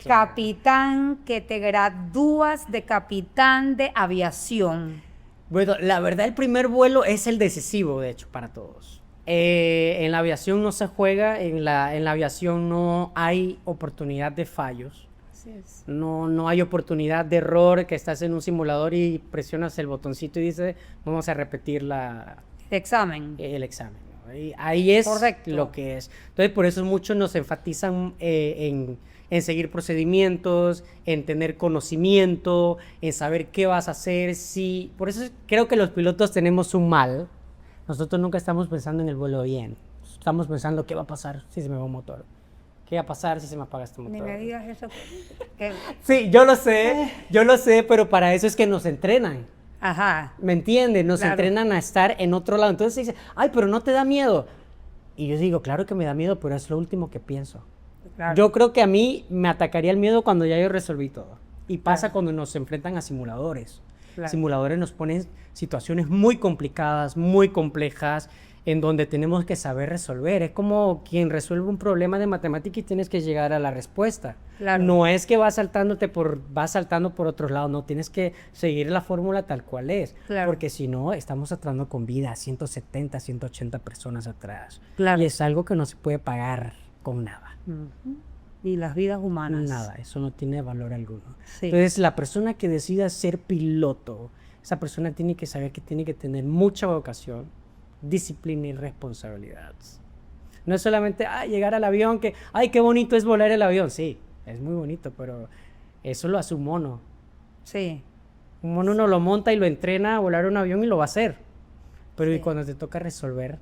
Speaker 1: capitán, que te gradúas de capitán de aviación.
Speaker 3: Bueno, la verdad el primer vuelo es el decisivo, de hecho, para todos. En la aviación no se juega, en la aviación no hay oportunidad de fallos.
Speaker 1: Así es.
Speaker 3: No hay oportunidad de error, que estás en un simulador y presionas el botoncito y dice, vamos a repetir
Speaker 1: El examen.
Speaker 3: el examen, ¿no? Ahí es
Speaker 1: Correcto.
Speaker 3: lo que es. Entonces, por eso muchos nos enfatizan en seguir procedimientos, en tener conocimiento, en saber qué vas a hacer. Sí, por eso creo que los pilotos tenemos un mal. Nosotros nunca estamos pensando en el vuelo bien. Estamos pensando qué va a pasar si se me va un motor. ¿Qué va a pasar si se me apaga este motor?
Speaker 1: Ni me digas eso. que-
Speaker 3: Sí, yo lo sé, pero para eso es que nos entrenan.
Speaker 1: Ajá.
Speaker 3: ¿Me entiendes? Nos
Speaker 1: Claro.
Speaker 3: entrenan a estar en otro lado. Entonces se dice, ay, pero no te da miedo. Y yo digo, claro que me da miedo, pero es lo último que pienso.
Speaker 1: Claro.
Speaker 3: Yo creo que a mí me atacaría el miedo cuando ya yo resolví todo. Y pasa cuando nos enfrentan a simuladores.
Speaker 1: Claro.
Speaker 3: Simuladores nos ponen situaciones muy complicadas, muy complejas, en donde tenemos que saber resolver. Es como quien resuelve un problema de matemática y tienes que llegar a la respuesta.
Speaker 1: Claro.
Speaker 3: No es que vas saltando por otros lados, no, tienes que seguir la fórmula tal cual es.
Speaker 1: Claro.
Speaker 3: Porque si no, estamos tratando con vida, 170, 180 personas atrás.
Speaker 1: Claro.
Speaker 3: Y es algo que no se puede pagar con nada.
Speaker 1: Y las vidas humanas.
Speaker 3: Nada, eso no tiene valor alguno.
Speaker 1: Sí.
Speaker 3: Entonces, la persona que decida ser piloto, esa persona tiene que saber que tiene que tener mucha vocación, disciplina y responsabilidad. No es solamente llegar al avión, que, ay, qué bonito es volar el avión. Sí, es muy bonito, pero eso lo hace un mono.
Speaker 1: Sí.
Speaker 3: Un mono no lo monta y lo entrena a volar un avión y lo va a hacer. Pero
Speaker 1: Sí.
Speaker 3: y cuando te toca resolver,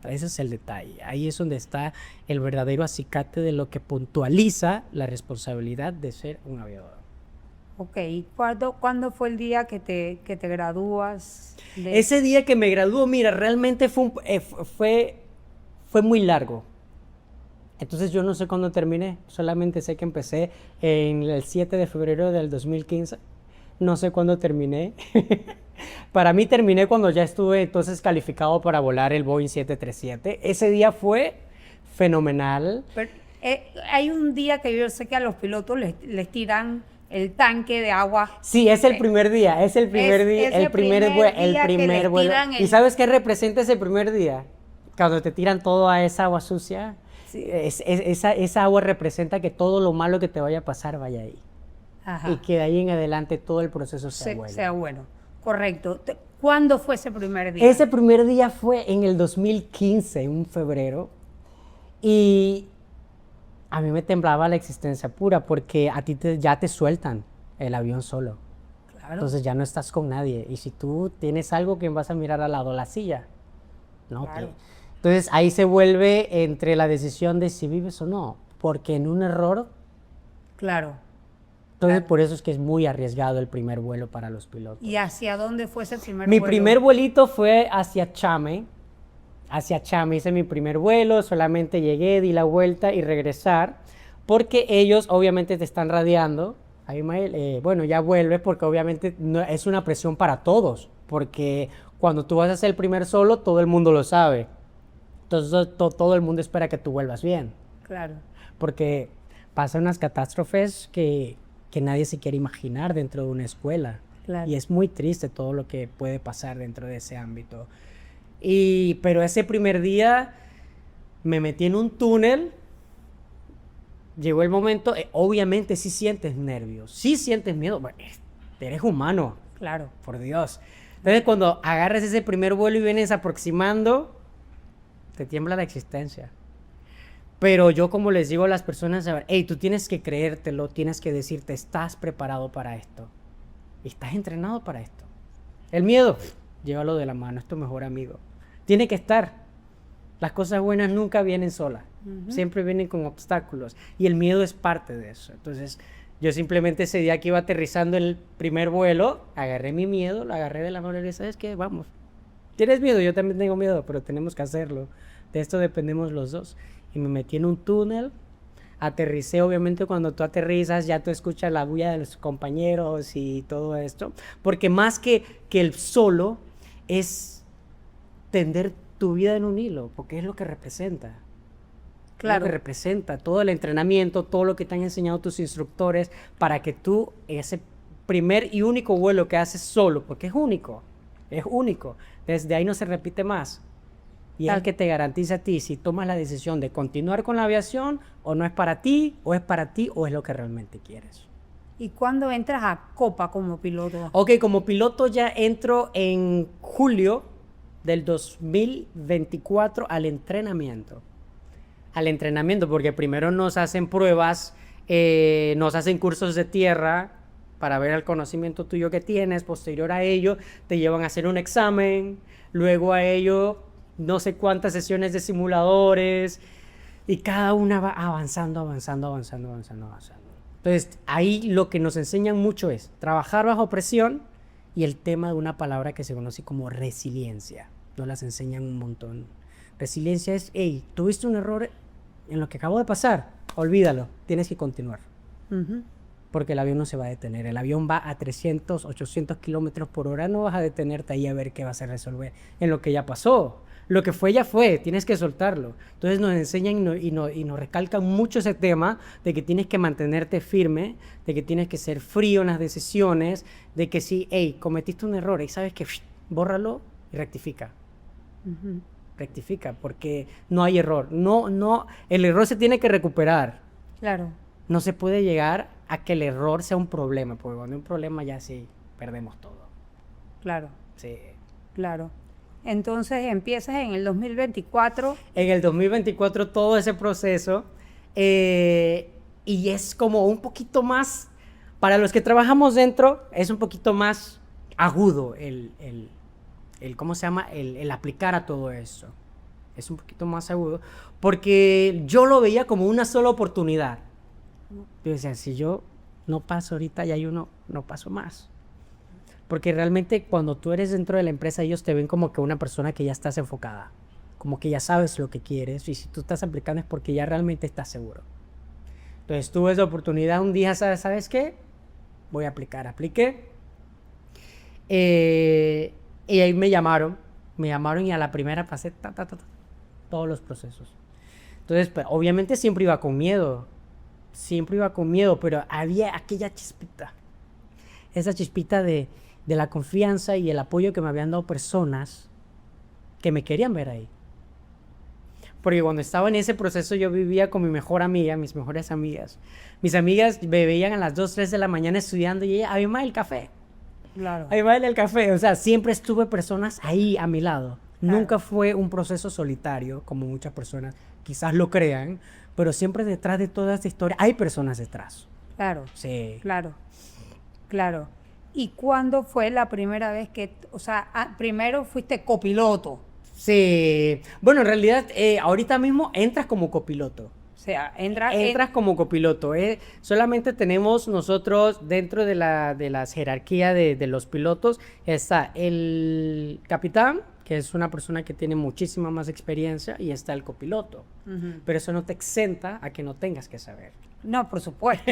Speaker 3: ese es el detalle. Ahí es donde está el verdadero acicate de lo que puntualiza la responsabilidad de ser un aviador.
Speaker 1: Ok, ¿cuándo fue el día que te gradúas?
Speaker 3: Ese día que me graduó, mira, realmente fue muy largo. Entonces yo no sé cuándo terminé, solamente sé que empecé en el 7 de febrero del 2015. No sé cuándo terminé. Para mí terminé cuando ya estuve entonces calificado para volar el Boeing 737. Ese día fue fenomenal.
Speaker 1: Pero, hay un día que yo sé que a los pilotos les tiran el tanque de agua.
Speaker 3: Sí, es el primer día, es el primer día,
Speaker 1: el primer
Speaker 3: vuelo.
Speaker 1: tiran
Speaker 3: ¿Y sabes qué representa ese primer día? Cuando te tiran toda esa agua sucia,
Speaker 1: Sí.
Speaker 3: esa agua representa que todo lo malo que te vaya a pasar vaya ahí.
Speaker 1: Ajá.
Speaker 3: Y que de ahí en adelante todo el proceso sea bueno.
Speaker 1: Sea bueno. Correcto. ¿Cuándo fue ese primer día?
Speaker 3: Ese primer día fue en el 2015, en febrero, y a mí me temblaba la existencia pura porque a ti ya te sueltan el avión solo.
Speaker 1: Claro.
Speaker 3: Entonces ya no estás con nadie. Y si tú tienes algo, ¿quién vas a mirar al lado? La silla. ¿No?
Speaker 1: Claro.
Speaker 3: Entonces ahí se vuelve entre la decisión de si vives o no. Porque en un error,
Speaker 1: Claro.
Speaker 3: entonces
Speaker 1: Claro.
Speaker 3: por eso es que es muy arriesgado el primer vuelo para los pilotos.
Speaker 1: ¿Y hacia dónde fue ese primer
Speaker 3: Mi
Speaker 1: vuelo?
Speaker 3: primer vuelito fue hacia Chame. Hacia Chame hice mi primer vuelo, solamente llegué, di la vuelta y regresar, porque ellos obviamente te están radiando. Abimael, bueno, ya vuelve porque obviamente es una presión para todos, porque cuando tú vas a hacer el primer solo, todo el mundo lo sabe. Entonces todo el mundo espera que tú vuelvas bien,
Speaker 1: Claro.
Speaker 3: porque pasan unas catástrofes que nadie se quiere imaginar dentro de una escuela.
Speaker 1: Claro.
Speaker 3: Y es muy triste todo lo que puede pasar dentro de ese ámbito. Pero ese primer día me metí en un túnel, llegó el momento, obviamente sí sientes nervios, sí sientes miedo, bueno, eres humano,
Speaker 1: Claro.
Speaker 3: por Dios. Entonces cuando agarras ese primer vuelo y vienes aproximando, te tiembla la existencia. Pero yo, como les digo a las personas, hey, tú tienes que creértelo, tienes que decirte, estás preparado para esto, estás entrenado para esto. El miedo, llévalo de la mano, es tu mejor amigo. Tiene que estar. Las cosas buenas nunca vienen solas, siempre vienen con obstáculos, y el miedo es parte de eso. Entonces yo simplemente ese día que iba aterrizando el primer vuelo, agarré mi miedo, lo agarré de la mano y le dije, ¿sabes qué? Vamos. ¿Tienes miedo? Yo también tengo miedo, pero tenemos que hacerlo. De esto dependemos los dos. Y me metí en un túnel, aterricé. Obviamente cuando tú aterrizas ya tú escuchas la bulla de los compañeros y todo esto, porque más que el solo es tender tu vida en un hilo, porque es lo que representa.
Speaker 1: Claro.
Speaker 3: Lo que representa todo el entrenamiento, todo lo que te han enseñado tus instructores para que tú, ese primer y único vuelo que haces solo, porque es único, desde ahí no se repite más. Y es el que te garantiza a ti si tomas la decisión de continuar con la aviación o no es para ti, o es para ti, o es lo que realmente quieres.
Speaker 1: ¿Y cuándo entras a Copa como piloto?
Speaker 3: Ok, como piloto ya entro en julio del 2024 al entrenamiento. Porque primero nos hacen pruebas, nos hacen cursos de tierra para ver el conocimiento tuyo que tienes. Posterior a ello, te llevan a hacer un examen. Luego a ello, no sé cuántas sesiones de simuladores. Y cada una va avanzando. Entonces, ahí lo que nos enseñan mucho es trabajar bajo presión y el tema de una palabra que se conoce como resiliencia. Nos las enseñan un montón. Resiliencia es, hey, tuviste un error en lo que acabó de pasar, olvídalo, tienes que continuar. Porque el avión no se va a detener. El avión va a 300, 800 kilómetros por hora, no vas a detenerte ahí a ver qué vas a resolver en lo que ya pasó. Lo que fue ya fue, tienes que soltarlo. Entonces nos enseñan y nos recalcan mucho ese tema de que tienes que mantenerte firme, de que tienes que ser frío en las decisiones, de que si, hey, cometiste un error y sabes que bórralo y rectifica. Rectifica, porque no hay error. No, el error se tiene que recuperar.
Speaker 1: Claro.
Speaker 3: No se puede llegar a que el error sea un problema, porque cuando hay un problema ya sí perdemos todo.
Speaker 1: Claro.
Speaker 3: Sí.
Speaker 1: Claro. Entonces empiezas en el 2024.
Speaker 3: En el 2024 todo ese proceso y es como un poquito más, para los que trabajamos dentro, es un poquito más agudo el ¿cómo se llama? El aplicar a todo eso. Es un poquito más agudo porque yo lo veía como una sola oportunidad. Yo decía, si yo no paso ahorita, ya no paso más. Porque realmente cuando tú eres dentro de la empresa, ellos te ven como que una persona que ya estás enfocada, como que ya sabes lo que quieres, y si tú estás aplicando es porque ya realmente estás seguro. Entonces tuve esa oportunidad un día, ¿sabes qué? Voy a aplicar, apliqué. Y ahí me llamaron y a la primera pasé todos los procesos. Entonces, pues, obviamente siempre iba con miedo, pero había aquella chispita, esa chispita de la confianza y el apoyo que me habían dado personas que me querían ver ahí. Porque cuando estaba en ese proceso yo vivía con mi mejor amiga, mis mejores amigas. Mis amigas me veían a las 2, 3 de la mañana estudiando y ella, Abimael, el café.
Speaker 1: Claro.
Speaker 3: Abimael, el café. O sea, siempre estuve personas ahí a mi lado.
Speaker 1: Claro.
Speaker 3: Nunca fue un proceso solitario, como muchas personas quizás lo crean, pero siempre detrás de toda esta historia hay personas detrás.
Speaker 1: Claro.
Speaker 3: Sí.
Speaker 1: Claro. ¿Y cuándo fue la primera vez que, o sea, primero fuiste copiloto?
Speaker 3: Sí. Bueno, en realidad, ahorita mismo entras como copiloto.
Speaker 1: O sea, entras
Speaker 3: como copiloto. Solamente tenemos nosotros, dentro de la jerarquía de los pilotos, está el capitán, que es una persona que tiene muchísima más experiencia, y está el copiloto. Pero eso no te exenta a que no tengas que saber.
Speaker 1: No, por supuesto.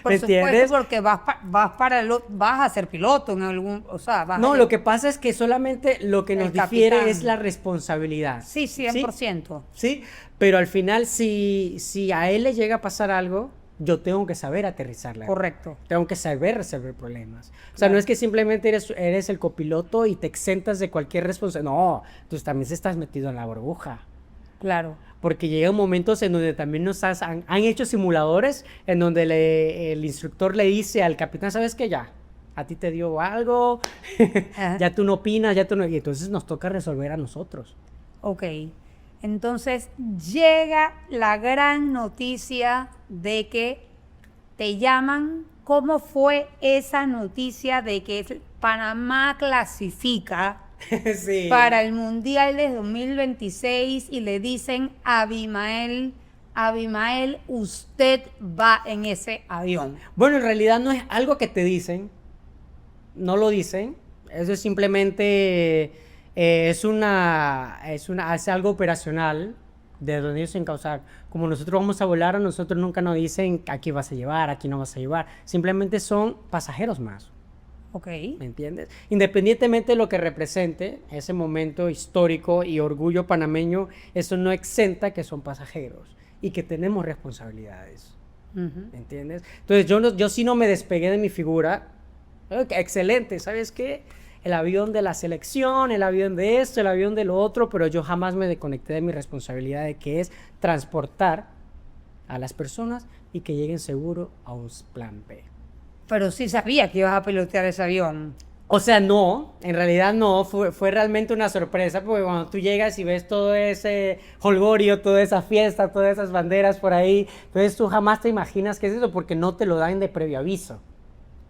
Speaker 3: ¿Me entiendes?
Speaker 1: Porque vas a ser piloto en algún, o sea,
Speaker 3: No, lo que pasa es que solamente lo que nos difiere
Speaker 1: capitán
Speaker 3: es la responsabilidad.
Speaker 1: Sí, 100%.
Speaker 3: ¿Sí? Pero al final, si a él le llega a pasar algo, yo tengo que saber aterrizarla.
Speaker 1: Correcto.
Speaker 3: Tengo que saber resolver problemas. O sea, no es que simplemente eres el copiloto y te exentas de cualquier responsabilidad. No, tú también estás metido en la burbuja.
Speaker 1: Claro.
Speaker 3: Porque llegan momentos en donde también han hecho simuladores en donde el instructor le dice al capitán, ¿sabes qué? Ya, a ti te dio algo, ya tú no opinas, y entonces nos toca resolver a nosotros.
Speaker 1: Ok. Entonces llega la gran noticia de que te llaman. ¿Cómo fue esa noticia de que Panamá clasifica
Speaker 3: Sí.
Speaker 1: para el Mundial de 2026 y le dicen, Abimael, usted va en ese avión?
Speaker 3: Bueno, en realidad no es algo que te dicen, no lo dicen, eso es simplemente es algo operacional de donde ellos se encauzar. Como nosotros vamos a volar, a nosotros nunca nos dicen aquí vas a llevar, aquí no vas a llevar, simplemente son pasajeros más.
Speaker 1: Ok.
Speaker 3: ¿Me entiendes? Independientemente de lo que represente ese momento histórico y orgullo panameño, eso no exenta que son pasajeros y que tenemos responsabilidades. ¿Me entiendes? Entonces yo sí no me despegué de mi figura. Excelente, ¿sabes qué? El avión de la selección, el avión de esto, el avión de lo otro, pero yo jamás me desconecté de mi responsabilidad de que es transportar a las personas y que lleguen seguro a un plan B.
Speaker 1: Pero sí sabía que ibas a pilotear ese avión.
Speaker 3: O sea, no, en realidad no, fue realmente una sorpresa, porque cuando tú llegas y ves todo ese jolgorio, toda esa fiesta, todas esas banderas por ahí, entonces tú jamás te imaginas qué es eso, porque no te lo dan de previo aviso.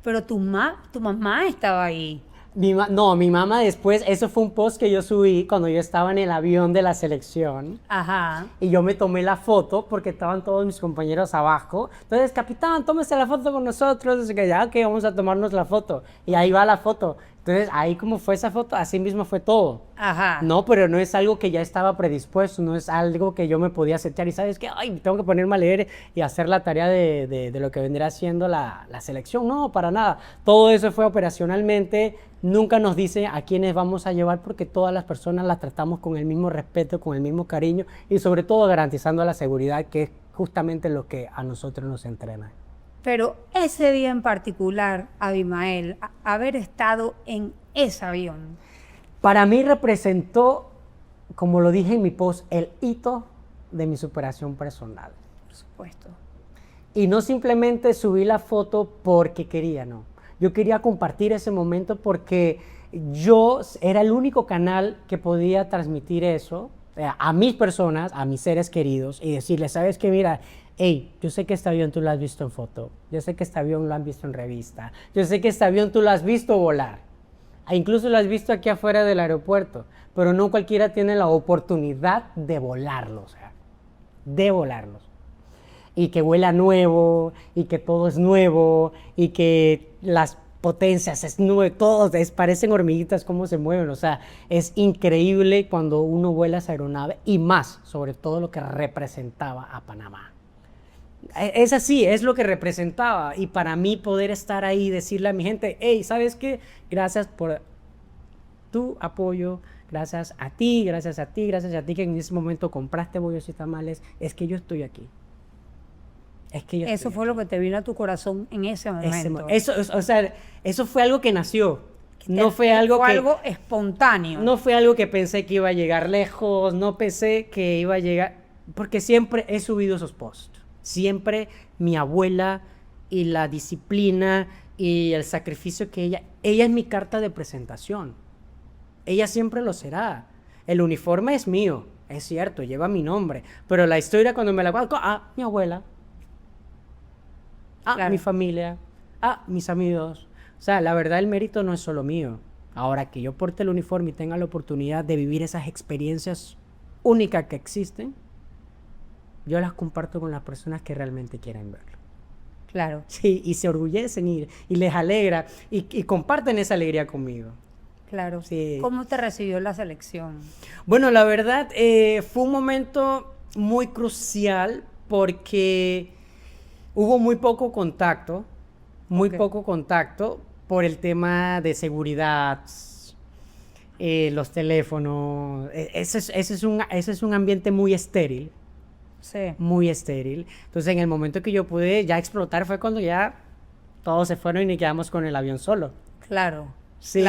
Speaker 1: Pero tu mamá estaba ahí.
Speaker 3: Mi mamá después, eso fue un post que yo subí cuando yo estaba en el avión de la selección.
Speaker 1: Ajá.
Speaker 3: Y yo me tomé la foto porque estaban todos mis compañeros abajo. Entonces, capitán, tómese la foto con nosotros. Así que ya, ok, vamos a tomarnos la foto. Y ahí va la foto. Entonces, ahí como fue esa foto, así mismo fue todo.
Speaker 1: Ajá.
Speaker 3: No, pero no es algo que ya estaba predispuesto, no es algo que yo me podía aceptar. Y sabes que, ay, tengo que ponerme a leer y hacer la tarea de lo que vendrá siendo la selección. No, para nada. Todo eso fue operacionalmente. Nunca nos dice a quiénes vamos a llevar porque todas las personas las tratamos con el mismo respeto, con el mismo cariño y sobre todo garantizando la seguridad, que es justamente lo que a nosotros nos entrena.
Speaker 1: Pero ese día en particular, Abimael, haber estado en ese avión.
Speaker 3: Para mí representó, como lo dije en mi post, el hito de mi superación personal.
Speaker 1: Por supuesto.
Speaker 3: Y no simplemente subí la foto porque quería, no. Yo quería compartir ese momento porque yo era el único canal que podía transmitir eso a mis personas, a mis seres queridos y decirles, ¿sabes qué? Mira, hey, yo sé que este avión tú lo has visto en foto, yo sé que este avión lo han visto en revista, yo sé que este avión tú lo has visto volar, e incluso lo has visto aquí afuera del aeropuerto, pero no cualquiera tiene la oportunidad de volarlo, o sea, de volarlos. Y que huela nuevo, y que todo es nuevo, y que las potencias es nuevo, todos parecen hormiguitas cómo se mueven, o sea, es increíble cuando uno vuela esa aeronave y más, sobre todo lo que representaba a Panamá. Es así, es lo que representaba y para mí poder estar ahí y decirle a mi gente, hey, ¿sabes qué? Gracias por tu apoyo, gracias a ti, gracias a ti, gracias a ti que en ese momento compraste bollos y tamales, es que yo estoy aquí. Es que yo
Speaker 1: Eso
Speaker 3: estoy
Speaker 1: fue
Speaker 3: aquí.
Speaker 1: lo que te vino a tu corazón en ese momento.
Speaker 3: O sea, eso fue algo que nació. No fue algo
Speaker 1: fue
Speaker 3: que...
Speaker 1: algo espontáneo.
Speaker 3: No fue algo que pensé que iba a llegar lejos, no pensé que iba a llegar... Porque siempre he subido esos posts. Siempre mi abuela y la disciplina y el sacrificio que ella es mi carta de presentación. Ella siempre lo será. El uniforme es mío, es cierto, lleva mi nombre. Pero la historia cuando me la guardo, mi abuela.
Speaker 1: Claro.
Speaker 3: Mi familia. Mis amigos. O sea, la verdad el mérito no es solo mío. Ahora que yo porte el uniforme y tenga la oportunidad de vivir esas experiencias únicas que existen, yo las comparto con las personas que realmente quieren verlo.
Speaker 1: Claro.
Speaker 3: Sí, y se orgullecen y les alegra y comparten esa alegría conmigo.
Speaker 1: Claro.
Speaker 3: Sí.
Speaker 1: ¿Cómo te recibió la selección?
Speaker 3: Bueno, la verdad fue un momento muy crucial porque hubo muy poco contacto, por el tema de seguridad, los teléfonos. Ese es un ambiente muy estéril.
Speaker 1: Sí.
Speaker 3: Muy estéril. Entonces, en el momento que yo pude ya explotar fue cuando ya todos se fueron y quedamos con el avión solo.
Speaker 1: Claro.
Speaker 3: Sí.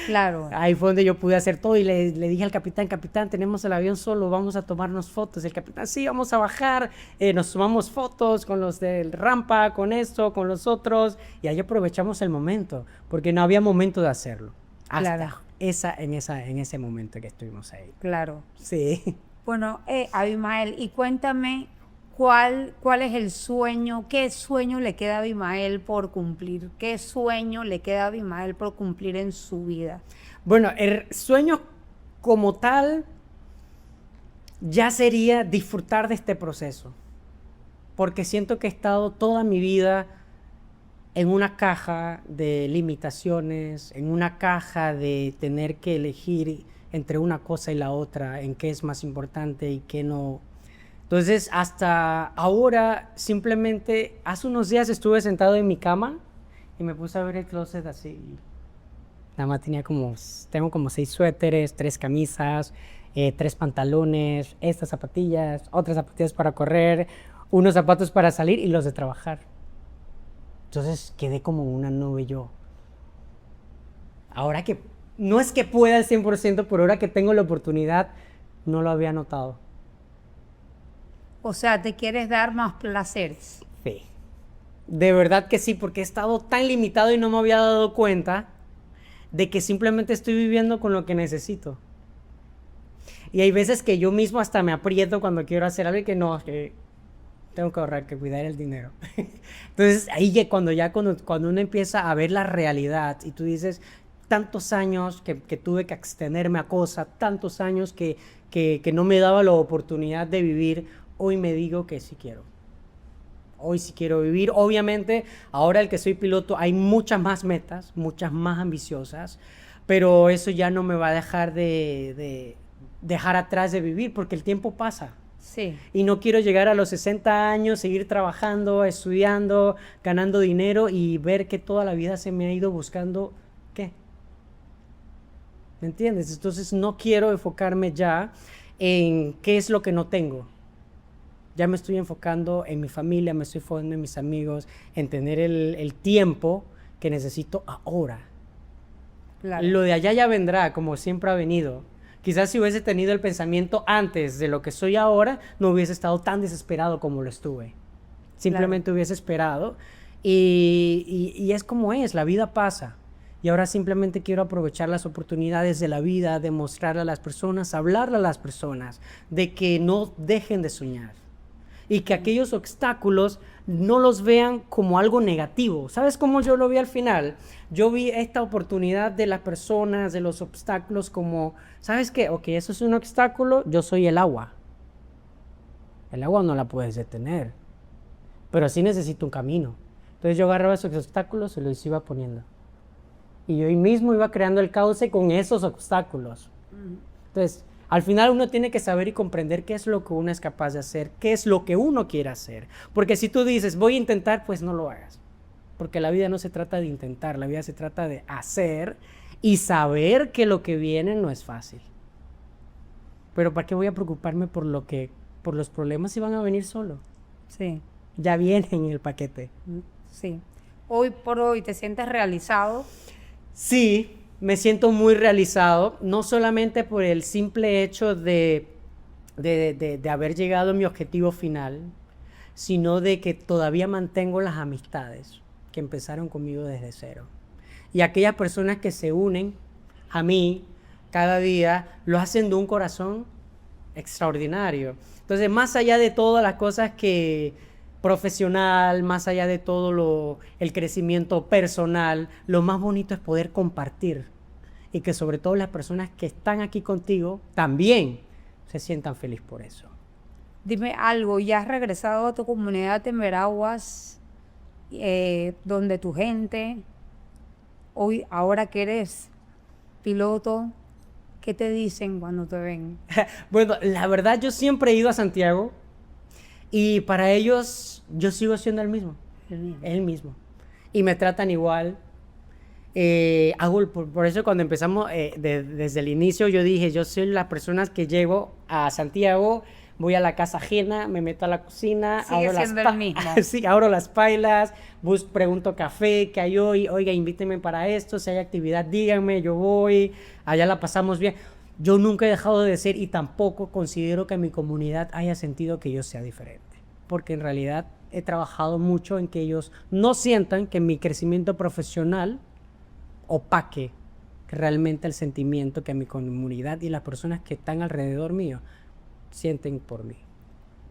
Speaker 1: Claro.
Speaker 3: Ahí fue donde yo pude hacer todo y le dije al capitán, tenemos el avión solo, vamos a tomarnos fotos. El capitán, sí, vamos a bajar, nos tomamos fotos con los del rampa, con esto, con los otros. Y ahí aprovechamos el momento, porque no había momento de hacerlo. Hasta
Speaker 1: Claro.
Speaker 3: en ese momento que estuvimos ahí.
Speaker 1: Claro.
Speaker 3: Sí.
Speaker 1: Bueno, Abimael, y cuéntame cuál es el sueño, qué sueño le queda a Abimael por cumplir, qué sueño le queda a Abimael por cumplir en su vida.
Speaker 3: Bueno, el sueño como tal ya sería disfrutar de este proceso, porque siento que he estado toda mi vida en una caja de limitaciones, en una caja de tener que elegir entre una cosa y la otra, en qué es más importante y qué no. Entonces, hasta ahora, simplemente, hace unos días estuve sentado en mi cama y me puse a ver el closet así. Nada más tengo como 6 suéteres, 3 camisas, 3 pantalones, estas zapatillas, otras zapatillas para correr, unos zapatos para salir y los de trabajar. Entonces quedé como una nube yo. Ahora que, no es que pueda al 100%, pero ahora que tengo la oportunidad, no lo había notado.
Speaker 1: O sea, ¿te quieres dar más placeres?
Speaker 3: Sí. De verdad que sí, porque he estado tan limitado y no me había dado cuenta de que simplemente estoy viviendo con lo que necesito. Y hay veces que yo mismo hasta me aprieto cuando quiero hacer algo y que no, que tengo que ahorrar, que cuidar el dinero. Entonces ahí cuando uno empieza a ver la realidad y tú dices, tantos años que tuve que abstenerme a cosas, tantos años que no me daba la oportunidad de vivir, hoy me digo que sí quiero. Hoy sí quiero vivir. Obviamente, ahora el que soy piloto, hay muchas más metas, muchas más ambiciosas, pero eso ya no me va a dejar de dejar atrás de vivir, porque el tiempo pasa.
Speaker 1: Sí.
Speaker 3: Y no quiero llegar a los 60 años, seguir trabajando, estudiando, ganando dinero y ver que toda la vida se me ha ido buscando, ¿qué? ¿Me entiendes? Entonces no quiero enfocarme ya en qué es lo que no tengo. Ya me estoy enfocando en mi familia, me estoy enfocando en mis amigos, en tener el tiempo que necesito ahora.
Speaker 1: Claro.
Speaker 3: Lo de allá ya vendrá, como siempre ha venido. Quizás si hubiese tenido el pensamiento antes de lo que soy ahora, no hubiese estado tan desesperado como lo estuve. Simplemente hubiese esperado. Y es como es, la vida pasa. Y ahora simplemente quiero aprovechar las oportunidades de la vida, de mostrarle a las personas, hablarle a las personas, de que no dejen de soñar. Y que aquellos obstáculos no los vean como algo negativo. ¿Sabes cómo yo lo vi al final? Yo vi esta oportunidad de las personas, de los obstáculos como, ¿sabes qué? Ok, eso es un obstáculo, yo soy el agua. El agua no la puedes detener, pero sí necesito un camino. Entonces yo agarraba esos obstáculos y los iba poniendo. Y yo mismo iba creando el cauce con esos obstáculos. Entonces, al final uno tiene que saber y comprender qué es lo que uno es capaz de hacer, qué es lo que uno quiere hacer. Porque si tú dices, voy a intentar, pues no lo hagas. Porque la vida no se trata de intentar, la vida se trata de hacer y saber que lo que viene no es fácil. Pero ¿para qué voy a preocuparme por los problemas si van a venir solo?
Speaker 1: Sí.
Speaker 3: Ya vienen en el paquete.
Speaker 1: Sí. Hoy por hoy, ¿te sientes realizado?
Speaker 3: Sí, me siento muy realizado, no solamente por el simple hecho de haber llegado a mi objetivo final, sino de que todavía mantengo las amistades que empezaron conmigo desde cero. Y aquellas personas que se unen a mí cada día, lo hacen de un corazón extraordinario. Entonces, más allá de todas las cosas profesional, más allá de todo el crecimiento personal, lo más bonito es poder compartir y que sobre todo las personas que están aquí contigo también se sientan felices por eso.
Speaker 1: Dime algo, ¿ya has regresado a tu comunidad en Veraguas, donde tu gente, hoy, ahora que eres piloto, qué te dicen cuando te ven?
Speaker 3: Bueno, la verdad yo siempre he ido a Santiago y para ellos yo sigo siendo el mismo. El mismo. Y me tratan igual. Por eso cuando empezamos, desde el inicio yo dije, yo soy las personas que llego a Santiago, voy a la casa ajena, me meto a la cocina,
Speaker 1: sigue siendo el mismo.
Speaker 3: Sí, abro las pailas, pregunto café, qué hay hoy, oiga, invítenme para esto, si hay actividad, díganme, yo voy, allá la pasamos bien. Yo nunca he dejado de ser y tampoco considero que mi comunidad haya sentido que yo sea diferente, porque en realidad he trabajado mucho en que ellos no sientan que mi crecimiento profesional opaque realmente el sentimiento que mi comunidad y las personas que están alrededor mío sienten por mí.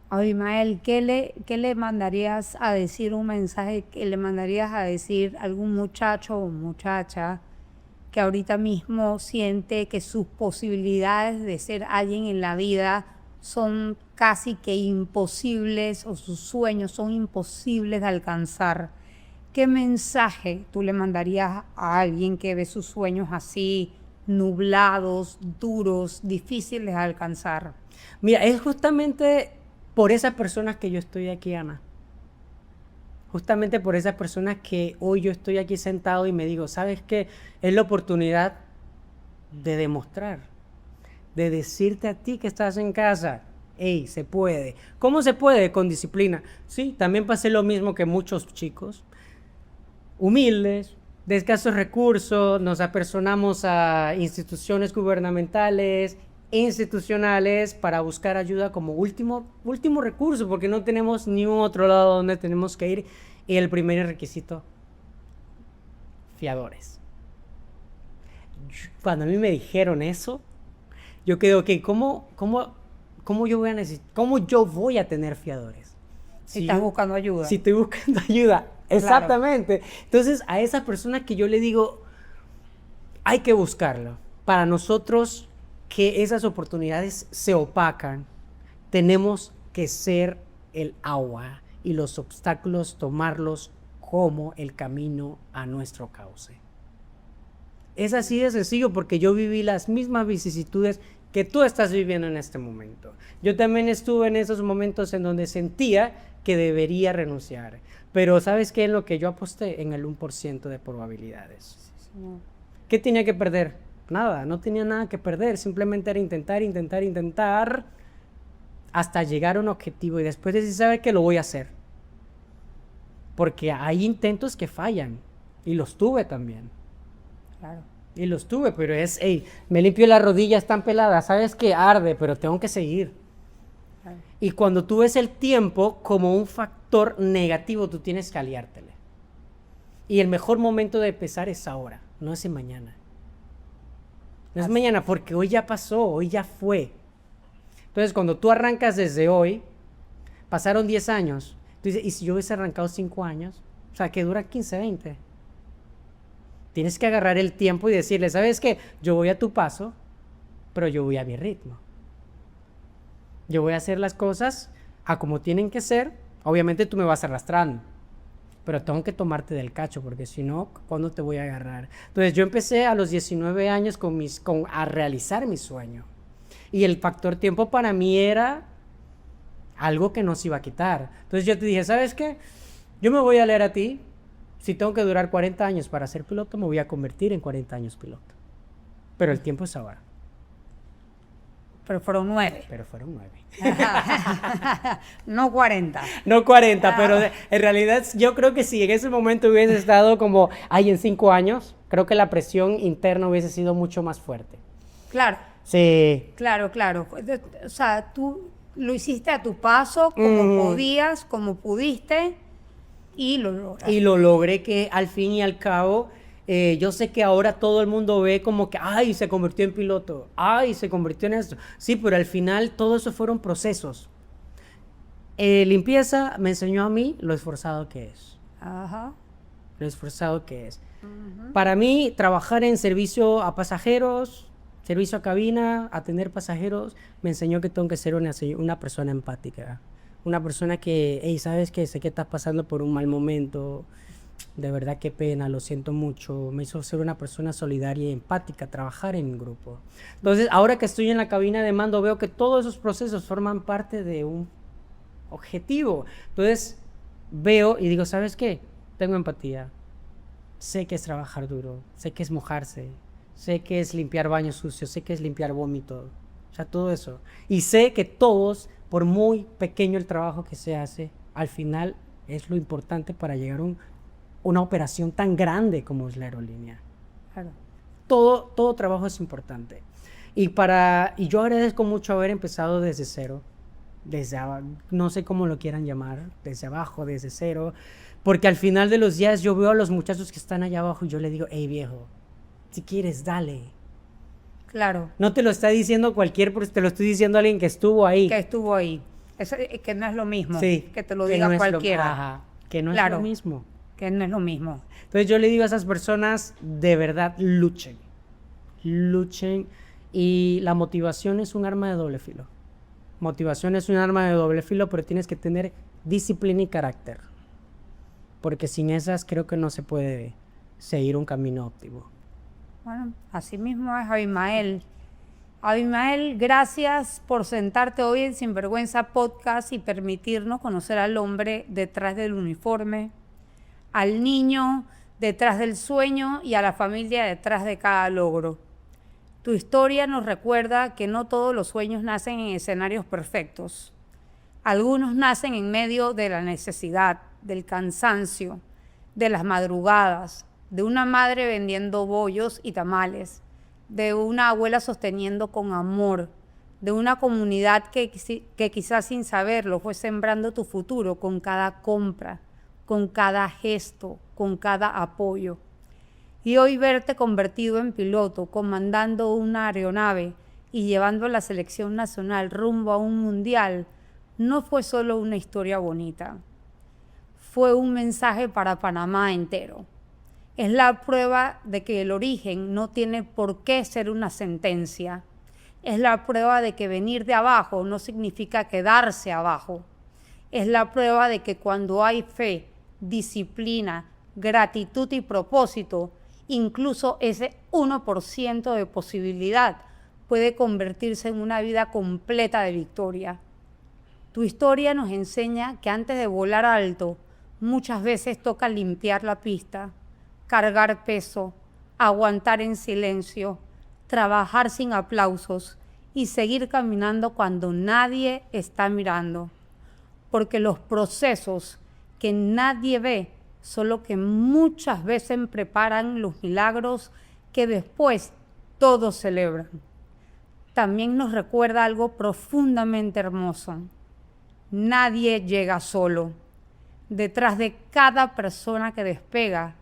Speaker 1: Abimael, ¿qué le mandarías a decir, un mensaje que le mandarías a decir a algún muchacho o muchacha que ahorita mismo siente que sus posibilidades de ser alguien en la vida son casi que imposibles, o sus sueños son imposibles de alcanzar? ¿Qué mensaje tú le mandarías a alguien que ve sus sueños así nublados, duros, difíciles de alcanzar?
Speaker 3: Mira, es justamente por esas personas que yo estoy aquí, Ana. Justamente por esas personas que hoy yo estoy aquí sentado y me digo, ¿sabes qué? Es la oportunidad de demostrar, de decirte a ti que estás en casa, hey, se puede. ¿Cómo se puede? Con disciplina. Sí, también pasé lo mismo que muchos chicos, humildes, de escasos recursos, nos apersonamos a instituciones gubernamentales, institucionales, para buscar ayuda como último recurso, porque no tenemos ni un otro lado donde tenemos que ir. Y el primer requisito, fiadores. Cuando a mí me dijeron eso, yo quedé, ok, ¿cómo yo voy a tener fiadores?
Speaker 1: Si estás buscando ayuda.
Speaker 3: Si estoy buscando ayuda, exactamente. Claro. Entonces, a esas personas que yo le digo, hay que buscarlo. Para nosotros, que esas oportunidades se opacan, tenemos que ser el agua y los obstáculos tomarlos como el camino a nuestro cauce. Es así de sencillo porque yo viví las mismas vicisitudes que tú estás viviendo en este momento. Yo también estuve en esos momentos en donde sentía que debería renunciar. Pero ¿sabes qué es lo que yo aposté? En el 1% de probabilidades. ¿Qué tenía que perder? Nada, no tenía nada que perder. Simplemente era intentar hasta llegar a un objetivo y después decir, ¿sabes qué? Lo voy a hacer. Porque hay intentos que fallan y los tuve también.
Speaker 1: Claro.
Speaker 3: Y los tuve, pero es, hey, me limpio las rodillas tan peladas, sabes que arde, pero tengo que seguir. Claro. Y cuando tú ves el tiempo como un factor negativo, tú tienes que aliártele. Y el mejor momento de empezar es ahora, no es en mañana. No es mañana, porque hoy ya pasó, hoy ya fue. Entonces, cuando tú arrancas desde hoy, pasaron 10 años, tú dices, ¿y si yo hubiese arrancado 5 años? O sea, que dura 15, 20. Tienes que agarrar el tiempo y decirle, ¿sabes qué? Yo voy a tu paso, pero yo voy a mi ritmo. Yo voy a hacer las cosas a como tienen que ser. Obviamente tú me vas arrastrando, pero tengo que tomarte del cacho, porque si no, ¿cuándo te voy a agarrar? Entonces yo empecé a los 19 años a realizar mi sueño. Y el factor tiempo para mí era algo que no se iba a quitar. Entonces yo te dije, ¿sabes qué? Yo me voy a leer a ti. Si tengo que durar 40 años para ser piloto, me voy a convertir en 40 años piloto. Pero el tiempo es ahora.
Speaker 1: Pero fueron 9.
Speaker 3: Pero fueron 9.
Speaker 1: No 40.
Speaker 3: No 40, pero en realidad yo creo que si en ese momento hubiese estado como, en 5 años, creo que la presión interna hubiese sido mucho más fuerte.
Speaker 1: Claro.
Speaker 3: Sí.
Speaker 1: Claro. O sea, tú lo hiciste a tu paso, como podías, como pudiste, y lo lograste.
Speaker 3: Y lo logré, que al fin y al cabo, yo sé que ahora todo el mundo ve como que, se convirtió en piloto, se convirtió en esto. Sí, pero al final todo eso fueron procesos. Limpieza me enseñó a mí lo esforzado que es.
Speaker 1: Ajá.
Speaker 3: Lo esforzado que es. Para mí, trabajar en servicio a pasajeros, servicio a cabina, atender pasajeros, me enseñó que tengo que ser una persona empática. Una persona que, sabes que sé que estás pasando por un mal momento, de verdad qué pena, lo siento mucho. Me hizo ser una persona solidaria y empática, trabajar en grupo. Entonces, ahora que estoy en la cabina de mando, veo que todos esos procesos forman parte de un objetivo. Entonces, veo y digo, ¿sabes qué? Tengo empatía. Sé que es trabajar duro, sé que es mojarse, sé que es limpiar baños sucios, sé que es limpiar vómito, o sea, todo eso. Y sé que todos, por muy pequeño el trabajo que se hace, al final es lo importante para llegar a una operación tan grande como es la aerolínea.
Speaker 1: Claro.
Speaker 3: Todo trabajo es importante. Y yo agradezco mucho haber empezado desde cero, no sé cómo lo quieran llamar, desde abajo, desde cero, porque al final de los días yo veo a los muchachos que están allá abajo y yo le digo, hey viejo, si quieres, dale.
Speaker 1: Claro.
Speaker 3: No te lo está diciendo cualquier, te lo estoy diciendo a alguien que estuvo ahí.
Speaker 1: Que estuvo ahí. Que no es lo mismo.
Speaker 3: Sí,
Speaker 1: que te lo diga
Speaker 3: no
Speaker 1: cualquiera.
Speaker 3: Que no es lo mismo.
Speaker 1: Que no es lo mismo.
Speaker 3: Entonces yo le digo a esas personas, de verdad, luchen. Y la motivación es un arma de doble filo. Motivación es un arma de doble filo, pero tienes que tener disciplina y carácter. Porque sin esas creo que no se puede seguir un camino óptimo.
Speaker 1: Bueno, así mismo es Abimael. Abimael, gracias por sentarte hoy en Sinvergüenza Podcast y permitirnos conocer al hombre detrás del uniforme, al niño detrás del sueño y a la familia detrás de cada logro. Tu historia nos recuerda que no todos los sueños nacen en escenarios perfectos. Algunos nacen en medio de la necesidad, del cansancio, de las madrugadas, de una madre vendiendo bollos y tamales, de una abuela sosteniendo con amor, de una comunidad que quizás sin saberlo fue sembrando tu futuro con cada compra, con cada gesto, con cada apoyo. Y hoy verte convertido en piloto, comandando una aeronave y llevando a la selección nacional rumbo a un mundial, no fue solo una historia bonita, fue un mensaje para Panamá entero. Es la prueba de que el origen no tiene por qué ser una sentencia. Es la prueba de que venir de abajo no significa quedarse abajo. es la prueba de que cuando hay fe, disciplina, gratitud y propósito, incluso ese 1% de posibilidad puede convertirse en una vida completa de victoria. Tu historia nos enseña que antes de volar alto, muchas veces toca limpiar la pista, cargar peso, aguantar en silencio, trabajar sin aplausos y seguir caminando cuando nadie está mirando. Porque los procesos que nadie ve son los que muchas veces preparan los milagros que después todos celebran. También nos recuerda algo profundamente hermoso. Nadie llega solo. Detrás de cada persona que despega,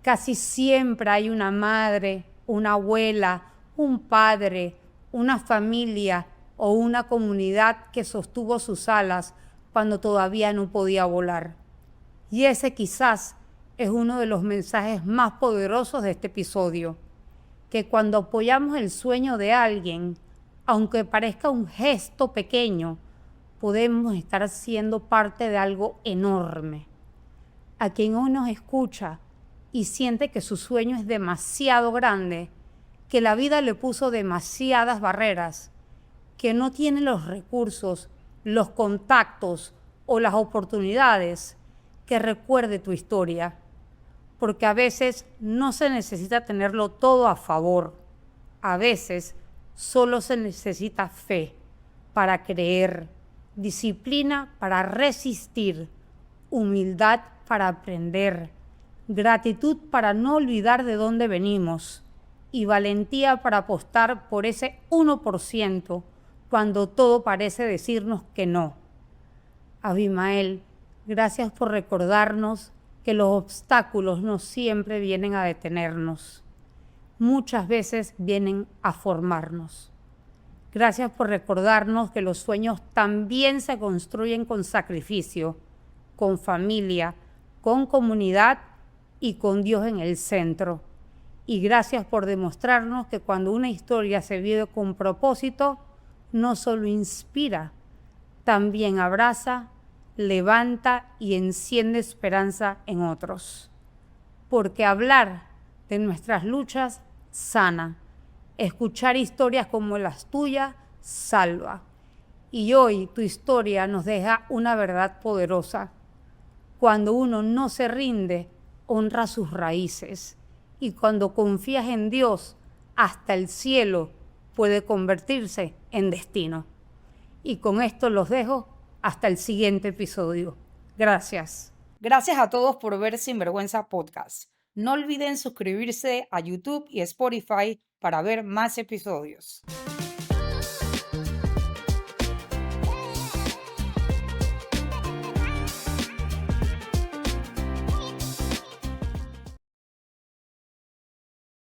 Speaker 1: casi siempre hay una madre, una abuela, un padre, una familia o una comunidad que sostuvo sus alas cuando todavía no podía volar. Y ese quizás es uno de los mensajes más poderosos de este episodio, que cuando apoyamos el sueño de alguien, aunque parezca un gesto pequeño, podemos estar siendo parte de algo enorme. A quien hoy nos escucha y siente que su sueño es demasiado grande, que la vida le puso demasiadas barreras, que no tiene los recursos, los contactos o las oportunidades, que recuerde tu historia, porque a veces no se necesita tenerlo todo a favor, a veces solo se necesita fe para creer, disciplina para resistir, humildad para aprender, gratitud para no olvidar de dónde venimos y valentía para apostar por ese 1% cuando todo parece decirnos que no. Abimael, gracias por recordarnos que los obstáculos no siempre vienen a detenernos. Muchas veces vienen a formarnos. Gracias por recordarnos que los sueños también se construyen con sacrificio, con familia, con comunidad y con Dios en el centro. Y gracias por demostrarnos que cuando una historia se vive con propósito, no solo inspira, también abraza, levanta y enciende esperanza en otros. Porque hablar de nuestras luchas sana. Escuchar historias como las tuyas salva. Y hoy tu historia nos deja una verdad poderosa. Cuando uno no se rinde, honra sus raíces. Y cuando confías en Dios, hasta el cielo puede convertirse en destino. Y con esto los dejo hasta el siguiente episodio. Gracias.
Speaker 2: Gracias a todos por ver Sinvergüenza Podcast. No olviden suscribirse a YouTube y Spotify para ver más episodios.